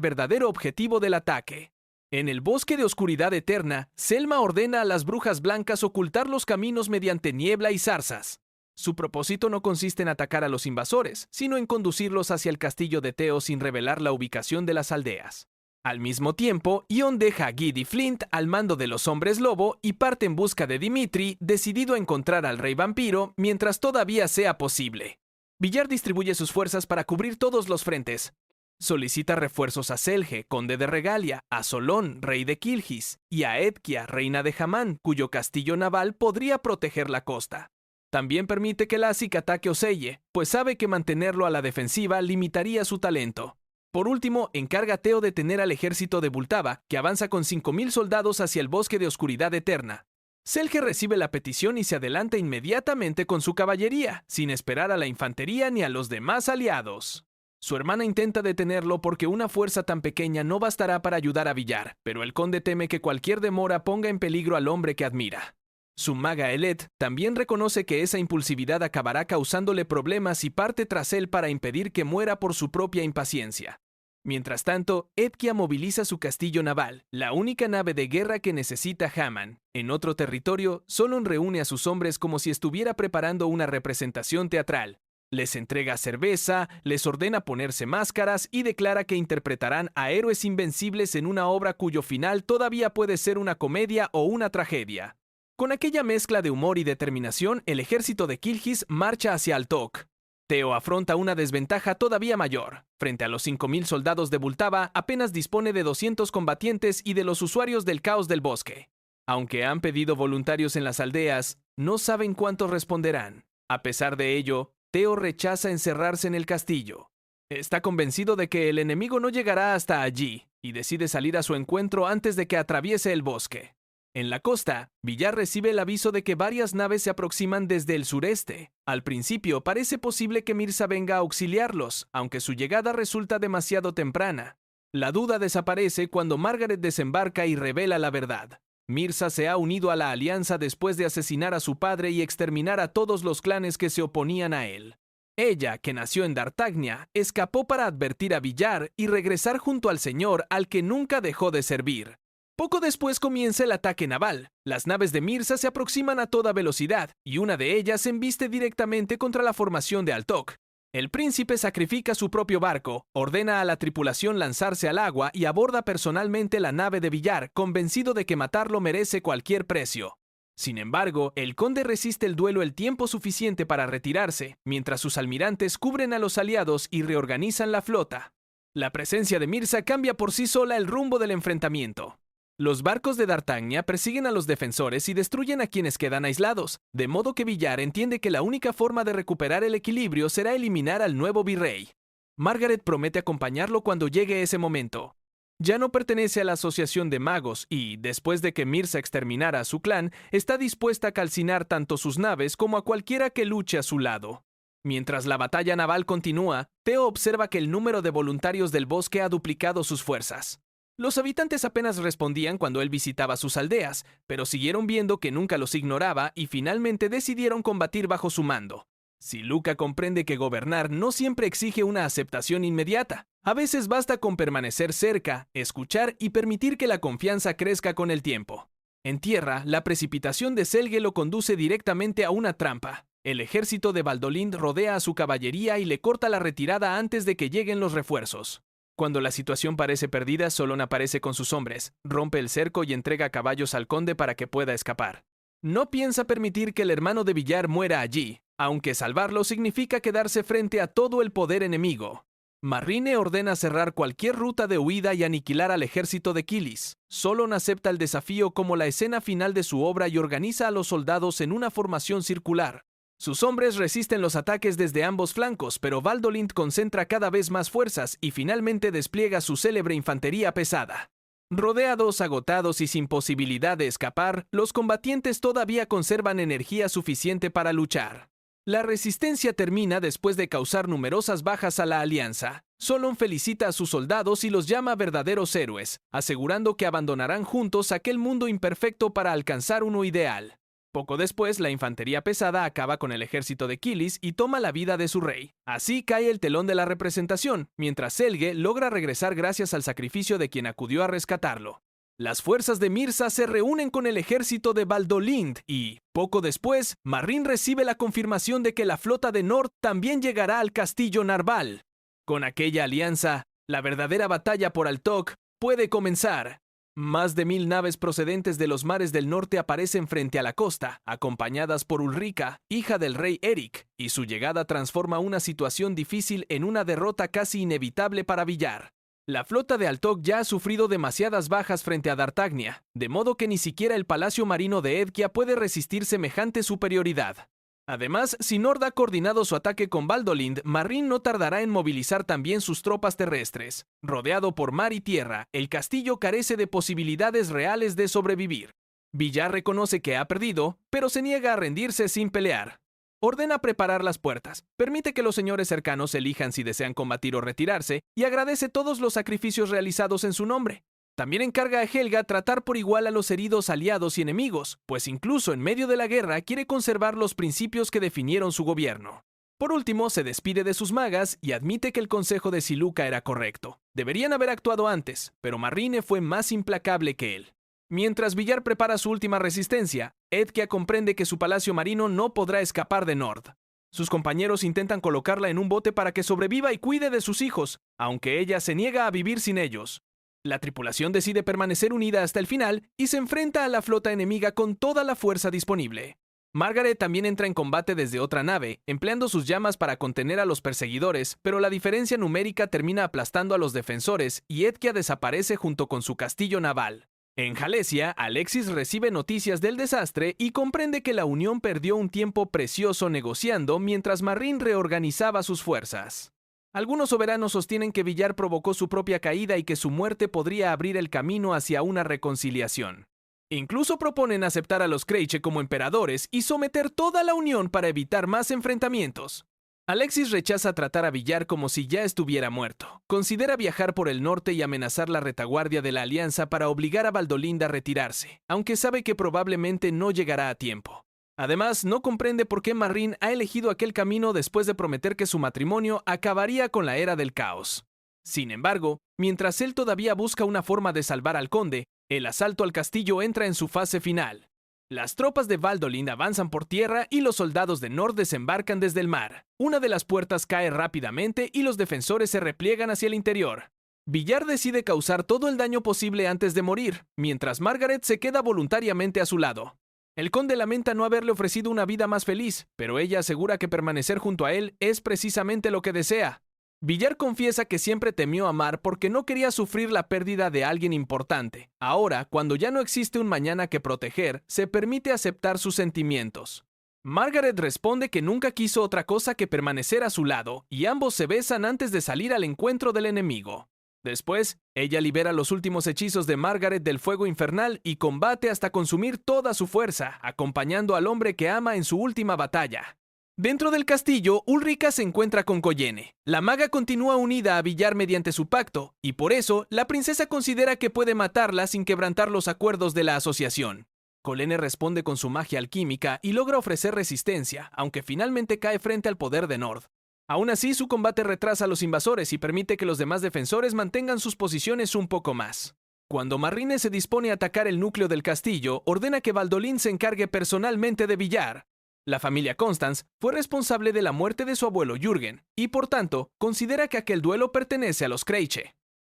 verdadero objetivo del ataque. En el bosque de oscuridad eterna, Selma ordena a las brujas blancas ocultar los caminos mediante niebla y zarzas. Su propósito no consiste en atacar a los invasores, sino en conducirlos hacia el castillo de Theo sin revelar la ubicación de las aldeas. Al mismo tiempo, Ion deja a Guy y Flint al mando de los hombres lobo y parte en busca de Dimitri, decidido a encontrar al rey vampiro mientras todavía sea posible. Villar distribuye sus fuerzas para cubrir todos los frentes. Solicita refuerzos a Selge, conde de Regalia, a Solón, rey de Kilgis, y a Edkia, reina de Hamán, cuyo castillo naval podría proteger la costa. También permite que Lassik ataque Oseye, pues sabe que mantenerlo a la defensiva limitaría su talento. Por último, encarga a Theo de detener al ejército de Bultava, que avanza con 5.000 soldados hacia el bosque de oscuridad eterna. Selge recibe la petición y se adelanta inmediatamente con su caballería, sin esperar a la infantería ni a los demás aliados. Su hermana intenta detenerlo porque una fuerza tan pequeña no bastará para ayudar a Villar, pero el conde teme que cualquier demora ponga en peligro al hombre que admira. Su maga Elet también reconoce que esa impulsividad acabará causándole problemas y parte tras él para impedir que muera por su propia impaciencia. Mientras tanto, Edkia moviliza su castillo naval, la única nave de guerra que necesita Hamán. En otro territorio, Solon reúne a sus hombres como si estuviera preparando una representación teatral. Les entrega cerveza, les ordena ponerse máscaras y declara que interpretarán a héroes invencibles en una obra cuyo final todavía puede ser una comedia o una tragedia. Con aquella mezcla de humor y determinación, el ejército de Kilgis marcha hacia Altok. Theo afronta una desventaja todavía mayor. Frente a los 5.000 soldados de Bultava, apenas dispone de 200 combatientes y de los usuarios del caos del bosque. Aunque han pedido voluntarios en las aldeas, no saben cuántos responderán. A pesar de ello, Theo rechaza encerrarse en el castillo. Está convencido de que el enemigo no llegará hasta allí, y decide salir a su encuentro antes de que atraviese el bosque. En la costa, Villar recibe el aviso de que varias naves se aproximan desde el sureste. Al principio parece posible que Myrsa venga a auxiliarlos, aunque su llegada resulta demasiado temprana. La duda desaparece cuando Margaret desembarca y revela la verdad. Myrsa se ha unido a la alianza después de asesinar a su padre y exterminar a todos los clanes que se oponían a él. Ella, que nació en D'Artagnan, escapó para advertir a Villar y regresar junto al señor al que nunca dejó de servir. Poco después comienza el ataque naval. Las naves de Myrsa se aproximan a toda velocidad, y una de ellas embiste directamente contra la formación de Altok. El príncipe sacrifica su propio barco, ordena a la tripulación lanzarse al agua y aborda personalmente la nave de Villar, convencido de que matarlo merece cualquier precio. Sin embargo, el conde resiste el duelo el tiempo suficiente para retirarse, mientras sus almirantes cubren a los aliados y reorganizan la flota. La presencia de Myrsa cambia por sí sola el rumbo del enfrentamiento. Los barcos de D'Artagnan persiguen a los defensores y destruyen a quienes quedan aislados, de modo que Villar entiende que la única forma de recuperar el equilibrio será eliminar al nuevo virrey. Margaret promete acompañarlo cuando llegue ese momento. Ya no pertenece a la Asociación de Magos y, después de que Myrsa exterminara a su clan, está dispuesta a calcinar tanto sus naves como a cualquiera que luche a su lado. Mientras la batalla naval continúa, Theo observa que el número de voluntarios del bosque ha duplicado sus fuerzas. Los habitantes apenas respondían cuando él visitaba sus aldeas, pero siguieron viendo que nunca los ignoraba y finalmente decidieron combatir bajo su mando. Siluca comprende que gobernar no siempre exige una aceptación inmediata. A veces basta con permanecer cerca, escuchar y permitir que la confianza crezca con el tiempo. En tierra, la precipitación de Selge lo conduce directamente a una trampa. El ejército de Valdolind rodea a su caballería y le corta la retirada antes de que lleguen los refuerzos. Cuando la situación parece perdida, Solon aparece con sus hombres, rompe el cerco y entrega caballos al conde para que pueda escapar. No piensa permitir que el hermano de Villar muera allí, aunque salvarlo significa quedarse frente a todo el poder enemigo. Marrine ordena cerrar cualquier ruta de huida y aniquilar al ejército de Kilis. Solon acepta el desafío como la escena final de su obra y organiza a los soldados en una formación circular. Sus hombres resisten los ataques desde ambos flancos, pero Valdolind concentra cada vez más fuerzas y finalmente despliega su célebre infantería pesada. Rodeados, agotados y sin posibilidad de escapar, los combatientes todavía conservan energía suficiente para luchar. La resistencia termina después de causar numerosas bajas a la alianza. Solon felicita a sus soldados y los llama verdaderos héroes, asegurando que abandonarán juntos aquel mundo imperfecto para alcanzar uno ideal. Poco después, la infantería pesada acaba con el ejército de Kilis y toma la vida de su rey. Así cae el telón de la representación, mientras Selge logra regresar gracias al sacrificio de quien acudió a rescatarlo. Las fuerzas de Myrsa se reúnen con el ejército de Valdolind y, poco después, Marrin recibe la confirmación de que la flota de Nord también llegará al castillo Narval. Con aquella alianza, la verdadera batalla por Altok puede comenzar. Más de 1000 naves procedentes de los mares del norte aparecen frente a la costa, acompañadas por Ulrica, hija del rey Eric, y su llegada transforma una situación difícil en una derrota casi inevitable para Villar. La flota de Altok ya ha sufrido demasiadas bajas frente a D'Artagnan, de modo que ni siquiera el palacio marino de Edkia puede resistir semejante superioridad. Además, si Nord ha coordinado su ataque con Valdolind, Marrin no tardará en movilizar también sus tropas terrestres. Rodeado por mar y tierra, el castillo carece de posibilidades reales de sobrevivir. Villar reconoce que ha perdido, pero se niega a rendirse sin pelear. Ordena preparar las puertas, permite que los señores cercanos elijan si desean combatir o retirarse, y agradece todos los sacrificios realizados en su nombre. También encarga a Helga tratar por igual a los heridos aliados y enemigos, pues incluso en medio de la guerra quiere conservar los principios que definieron su gobierno. Por último, se despide de sus magas y admite que el consejo de Siluca era correcto. Deberían haber actuado antes, pero Marrine fue más implacable que él. Mientras Villar prepara su última resistencia, Edkia comprende que su palacio marino no podrá escapar de Nord. Sus compañeros intentan colocarla en un bote para que sobreviva y cuide de sus hijos, aunque ella se niega a vivir sin ellos. La tripulación decide permanecer unida hasta el final y se enfrenta a la flota enemiga con toda la fuerza disponible. Margaret también entra en combate desde otra nave, empleando sus llamas para contener a los perseguidores, pero la diferencia numérica termina aplastando a los defensores y Edkia desaparece junto con su castillo naval. En Jalesia, Alexis recibe noticias del desastre y comprende que la Unión perdió un tiempo precioso negociando mientras Marrin reorganizaba sus fuerzas. Algunos soberanos sostienen que Villar provocó su propia caída y que su muerte podría abrir el camino hacia una reconciliación. Incluso proponen aceptar a los Krejci como emperadores y someter toda la Unión para evitar más enfrentamientos. Alexis rechaza tratar a Villar como si ya estuviera muerto. Considera viajar por el norte y amenazar la retaguardia de la alianza para obligar a Valdolind a retirarse, aunque sabe que probablemente no llegará a tiempo. Además, no comprende por qué Marrin ha elegido aquel camino después de prometer que su matrimonio acabaría con la era del caos. Sin embargo, mientras él todavía busca una forma de salvar al conde, el asalto al castillo entra en su fase final. Las tropas de Valdolin avanzan por tierra y los soldados de Nord desembarcan desde el mar. Una de las puertas cae rápidamente y los defensores se repliegan hacia el interior. Villar decide causar todo el daño posible antes de morir, mientras Margaret se queda voluntariamente a su lado. El conde lamenta no haberle ofrecido una vida más feliz, pero ella asegura que permanecer junto a él es precisamente lo que desea. Villar confiesa que siempre temió a Mar porque no quería sufrir la pérdida de alguien importante. Ahora, cuando ya no existe un mañana que proteger, se permite aceptar sus sentimientos. Margaret responde que nunca quiso otra cosa que permanecer a su lado, y ambos se besan antes de salir al encuentro del enemigo. Después, ella libera los últimos hechizos de Margaret del fuego infernal y combate hasta consumir toda su fuerza, acompañando al hombre que ama en su última batalla. Dentro del castillo, Ulrica se encuentra con Collene. La maga continúa unida a Villar mediante su pacto, y por eso, la princesa considera que puede matarla sin quebrantar los acuerdos de la asociación. Collene responde con su magia alquímica y logra ofrecer resistencia, aunque finalmente cae frente al poder de Nord. Aún así, su combate retrasa a los invasores y permite que los demás defensores mantengan sus posiciones un poco más. Cuando Marrine se dispone a atacar el núcleo del castillo, ordena que Valdolin se encargue personalmente de Villar. La familia Constance fue responsable de la muerte de su abuelo Jürgen, y por tanto, considera que aquel duelo pertenece a los Krejci.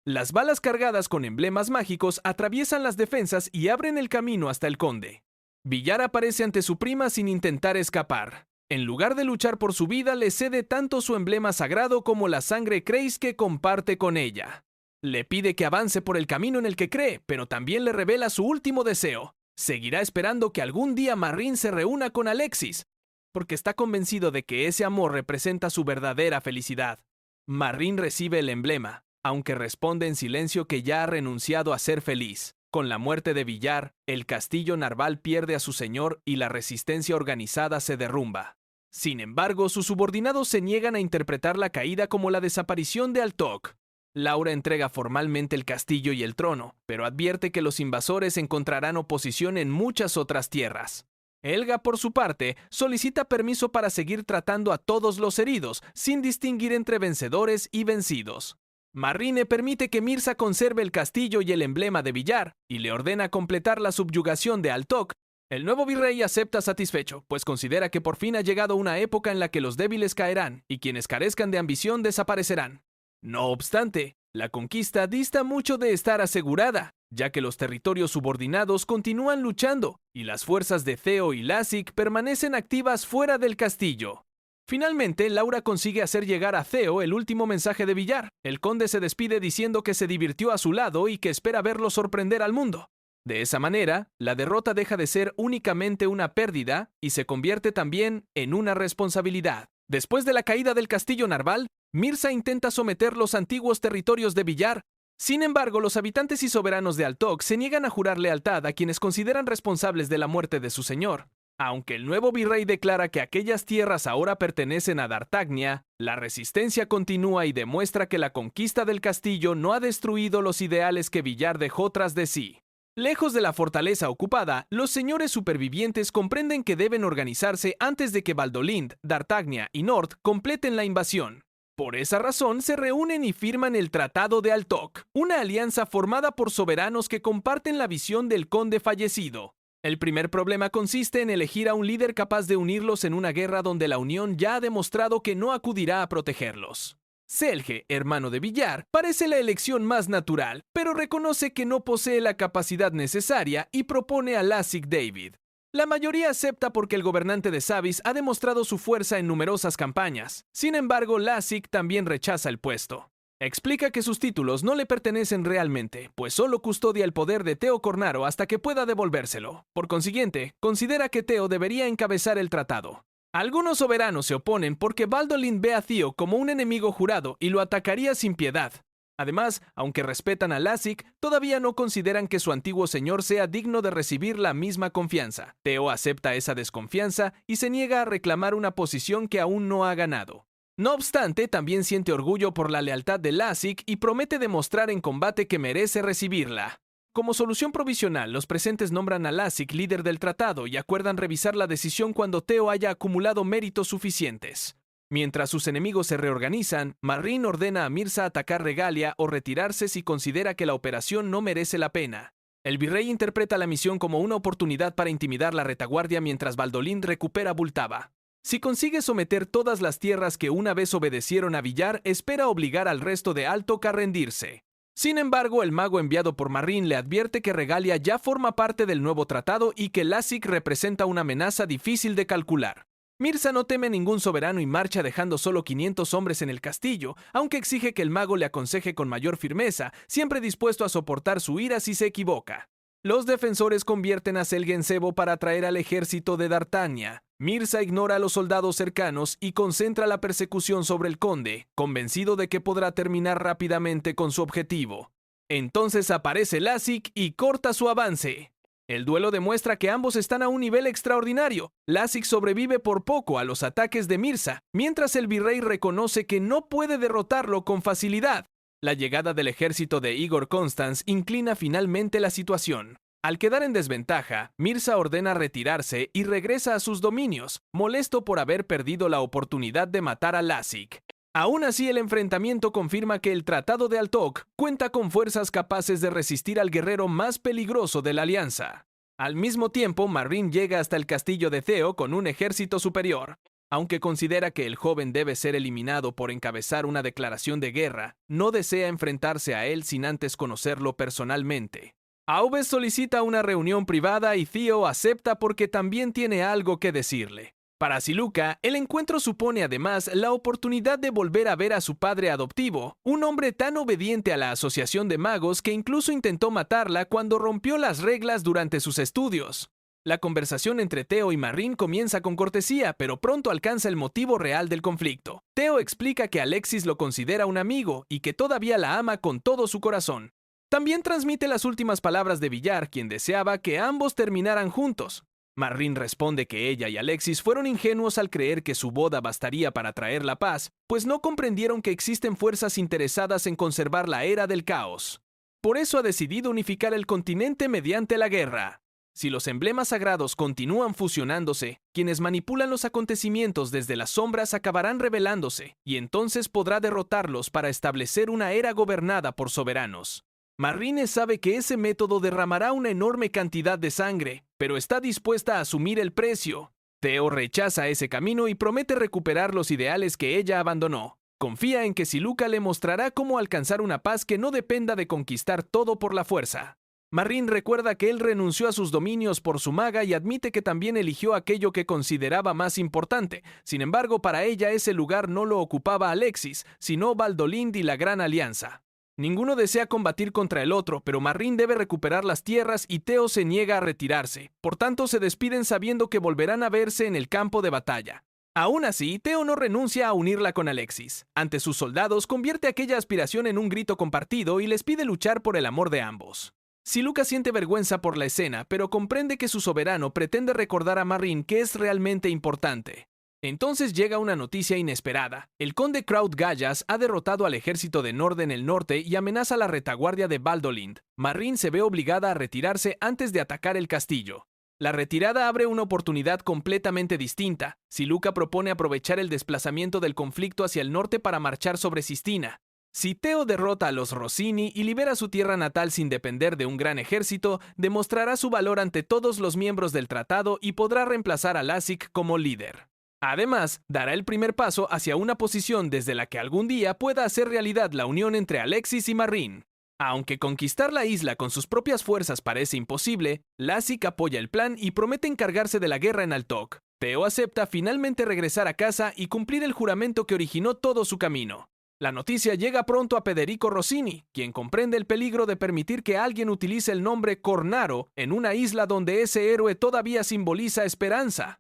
Las balas cargadas con emblemas mágicos atraviesan las defensas y abren el camino hasta el conde. Villar aparece ante su prima sin intentar escapar. En lugar de luchar por su vida, le cede tanto su emblema sagrado como la sangre Kreis que comparte con ella. Le pide que avance por el camino en el que cree, pero también le revela su último deseo. Seguirá esperando que algún día Marrin se reúna con Alexis, porque está convencido de que ese amor representa su verdadera felicidad. Marrin recibe el emblema, aunque responde en silencio que ya ha renunciado a ser feliz. Con la muerte de Villar, el castillo Narval pierde a su señor y la resistencia organizada se derrumba. Sin embargo, sus subordinados se niegan a interpretar la caída como la desaparición de Altok. Laura entrega formalmente el castillo y el trono, pero advierte que los invasores encontrarán oposición en muchas otras tierras. Helga, por su parte, solicita permiso para seguir tratando a todos los heridos, sin distinguir entre vencedores y vencidos. Marrine permite que Mirza conserve el castillo y el emblema de Villar, y le ordena completar la subyugación de Altok. El nuevo virrey acepta satisfecho, pues considera que por fin ha llegado una época en la que los débiles caerán, y quienes carezcan de ambición desaparecerán. No obstante, la conquista dista mucho de estar asegurada, ya que los territorios subordinados continúan luchando, y las fuerzas de Theo y Lassig permanecen activas fuera del castillo. Finalmente, Laura consigue hacer llegar a Theo el último mensaje de Villar. El conde se despide diciendo que se divirtió a su lado y que espera verlo sorprender al mundo. De esa manera, la derrota deja de ser únicamente una pérdida y se convierte también en una responsabilidad. Después de la caída del castillo Narval, Mirza intenta someter los antiguos territorios de Villar. Sin embargo, los habitantes y soberanos de Altok se niegan a jurar lealtad a quienes consideran responsables de la muerte de su señor. Aunque el nuevo virrey declara que aquellas tierras ahora pertenecen a Dartagnia, la resistencia continúa y demuestra que la conquista del castillo no ha destruido los ideales que Villar dejó tras de sí. Lejos de la fortaleza ocupada, los señores supervivientes comprenden que deben organizarse antes de que Valdolind, Dartagnia y Nord completen la invasión. Por esa razón, se reúnen y firman el Tratado de Altok, una alianza formada por soberanos que comparten la visión del conde fallecido. El primer problema consiste en elegir a un líder capaz de unirlos en una guerra donde la Unión ya ha demostrado que no acudirá a protegerlos. Celje, hermano de Villar, parece la elección más natural, pero reconoce que no posee la capacidad necesaria y propone a Lassig David. La mayoría acepta porque el gobernante de Savis ha demostrado su fuerza en numerosas campañas. Sin embargo, Lassig también rechaza el puesto. Explica que sus títulos no le pertenecen realmente, pues solo custodia el poder de Theo Cornaro hasta que pueda devolvérselo. Por consiguiente, considera que Theo debería encabezar el tratado. Algunos soberanos se oponen porque Valdolin ve a Theo como un enemigo jurado y lo atacaría sin piedad. Además, aunque respetan a Lassig, todavía no consideran que su antiguo señor sea digno de recibir la misma confianza. Theo acepta esa desconfianza y se niega a reclamar una posición que aún no ha ganado. No obstante, también siente orgullo por la lealtad de Lassig y promete demostrar en combate que merece recibirla. Como solución provisional, los presentes nombran a Lassig líder del tratado y acuerdan revisar la decisión cuando Theo haya acumulado méritos suficientes. Mientras sus enemigos se reorganizan, Marrin ordena a Mirza atacar Regalia o retirarse si considera que la operación no merece la pena. El virrey interpreta la misión como una oportunidad para intimidar la retaguardia mientras Baldolín recupera Bultava. Si consigue someter todas las tierras que una vez obedecieron a Villar, espera obligar al resto de Altok a rendirse. Sin embargo, el mago enviado por Marrin le advierte que Regalia ya forma parte del nuevo tratado y que Lassik representa una amenaza difícil de calcular. Mirza no teme ningún soberano y marcha dejando solo 500 hombres en el castillo, aunque exige que el mago le aconseje con mayor firmeza, siempre dispuesto a soportar su ira si se equivoca. Los defensores convierten a Selge en cebo para atraer al ejército de Dartania. Mirza ignora a los soldados cercanos y concentra la persecución sobre el conde, convencido de que podrá terminar rápidamente con su objetivo. Entonces aparece Lassik y corta su avance. El duelo demuestra que ambos están a un nivel extraordinario. Lassik sobrevive por poco a los ataques de Mirza, mientras el virrey reconoce que no puede derrotarlo con facilidad. La llegada del ejército de Igor Constance inclina finalmente la situación. Al quedar en desventaja, Mirza ordena retirarse y regresa a sus dominios, molesto por haber perdido la oportunidad de matar a Lassik. Aún así, el enfrentamiento confirma que el Tratado de Altok cuenta con fuerzas capaces de resistir al guerrero más peligroso de la alianza. Al mismo tiempo, Marrin llega hasta el castillo de Theo con un ejército superior. Aunque considera que el joven debe ser eliminado por encabezar una declaración de guerra, no desea enfrentarse a él sin antes conocerlo personalmente. Auves solicita una reunión privada y Theo acepta porque también tiene algo que decirle. Para Siluca, el encuentro supone además la oportunidad de volver a ver a su padre adoptivo, un hombre tan obediente a la Asociación de Magos que incluso intentó matarla cuando rompió las reglas durante sus estudios. La conversación entre Theo y Marrin comienza con cortesía, pero pronto alcanza el motivo real del conflicto. Theo explica que Alexis lo considera un amigo y que todavía la ama con todo su corazón. También transmite las últimas palabras de Villar, quien deseaba que ambos terminaran juntos. Marrin responde que ella y Alexis fueron ingenuos al creer que su boda bastaría para traer la paz, pues no comprendieron que existen fuerzas interesadas en conservar la era del caos. Por eso ha decidido unificar el continente mediante la guerra. Si los emblemas sagrados continúan fusionándose, quienes manipulan los acontecimientos desde las sombras acabarán rebelándose, y entonces podrá derrotarlos para establecer una era gobernada por soberanos. Marrin sabe que ese método derramará una enorme cantidad de sangre, pero está dispuesta a asumir el precio. Theo rechaza ese camino y promete recuperar los ideales que ella abandonó. Confía en que Siluca le mostrará cómo alcanzar una paz que no dependa de conquistar todo por la fuerza. Marrin recuerda que él renunció a sus dominios por su maga y admite que también eligió aquello que consideraba más importante. Sin embargo, para ella ese lugar no lo ocupaba Alexis, sino Baldolín y la Gran Alianza. Ninguno desea combatir contra el otro, pero Marrin debe recuperar las tierras y Theo se niega a retirarse. Por tanto, se despiden sabiendo que volverán a verse en el campo de batalla. Aún así, Theo no renuncia a unirla con Alexis. Ante sus soldados, convierte aquella aspiración en un grito compartido y les pide luchar por el amor de ambos. Siluca siente vergüenza por la escena, pero comprende que su soberano pretende recordar a Marrin que es realmente importante. Entonces llega una noticia inesperada. El conde Kraut Gallas ha derrotado al ejército de Nord en el norte y amenaza la retaguardia de Baldolind. Marrin se ve obligada a retirarse antes de atacar el castillo. La retirada abre una oportunidad completamente distinta. Siluca propone aprovechar el desplazamiento del conflicto hacia el norte para marchar sobre Sistina. Si Theo derrota a los Rossini y libera su tierra natal sin depender de un gran ejército, demostrará su valor ante todos los miembros del tratado y podrá reemplazar a Lassik como líder. Además, dará el primer paso hacia una posición desde la que algún día pueda hacer realidad la unión entre Alexis y Marrin. Aunque conquistar la isla con sus propias fuerzas parece imposible, Lassik apoya el plan y promete encargarse de la guerra en Altok. Theo acepta finalmente regresar a casa y cumplir el juramento que originó todo su camino. La noticia llega pronto a Federico Rossini, quien comprende el peligro de permitir que alguien utilice el nombre Cornaro en una isla donde ese héroe todavía simboliza esperanza.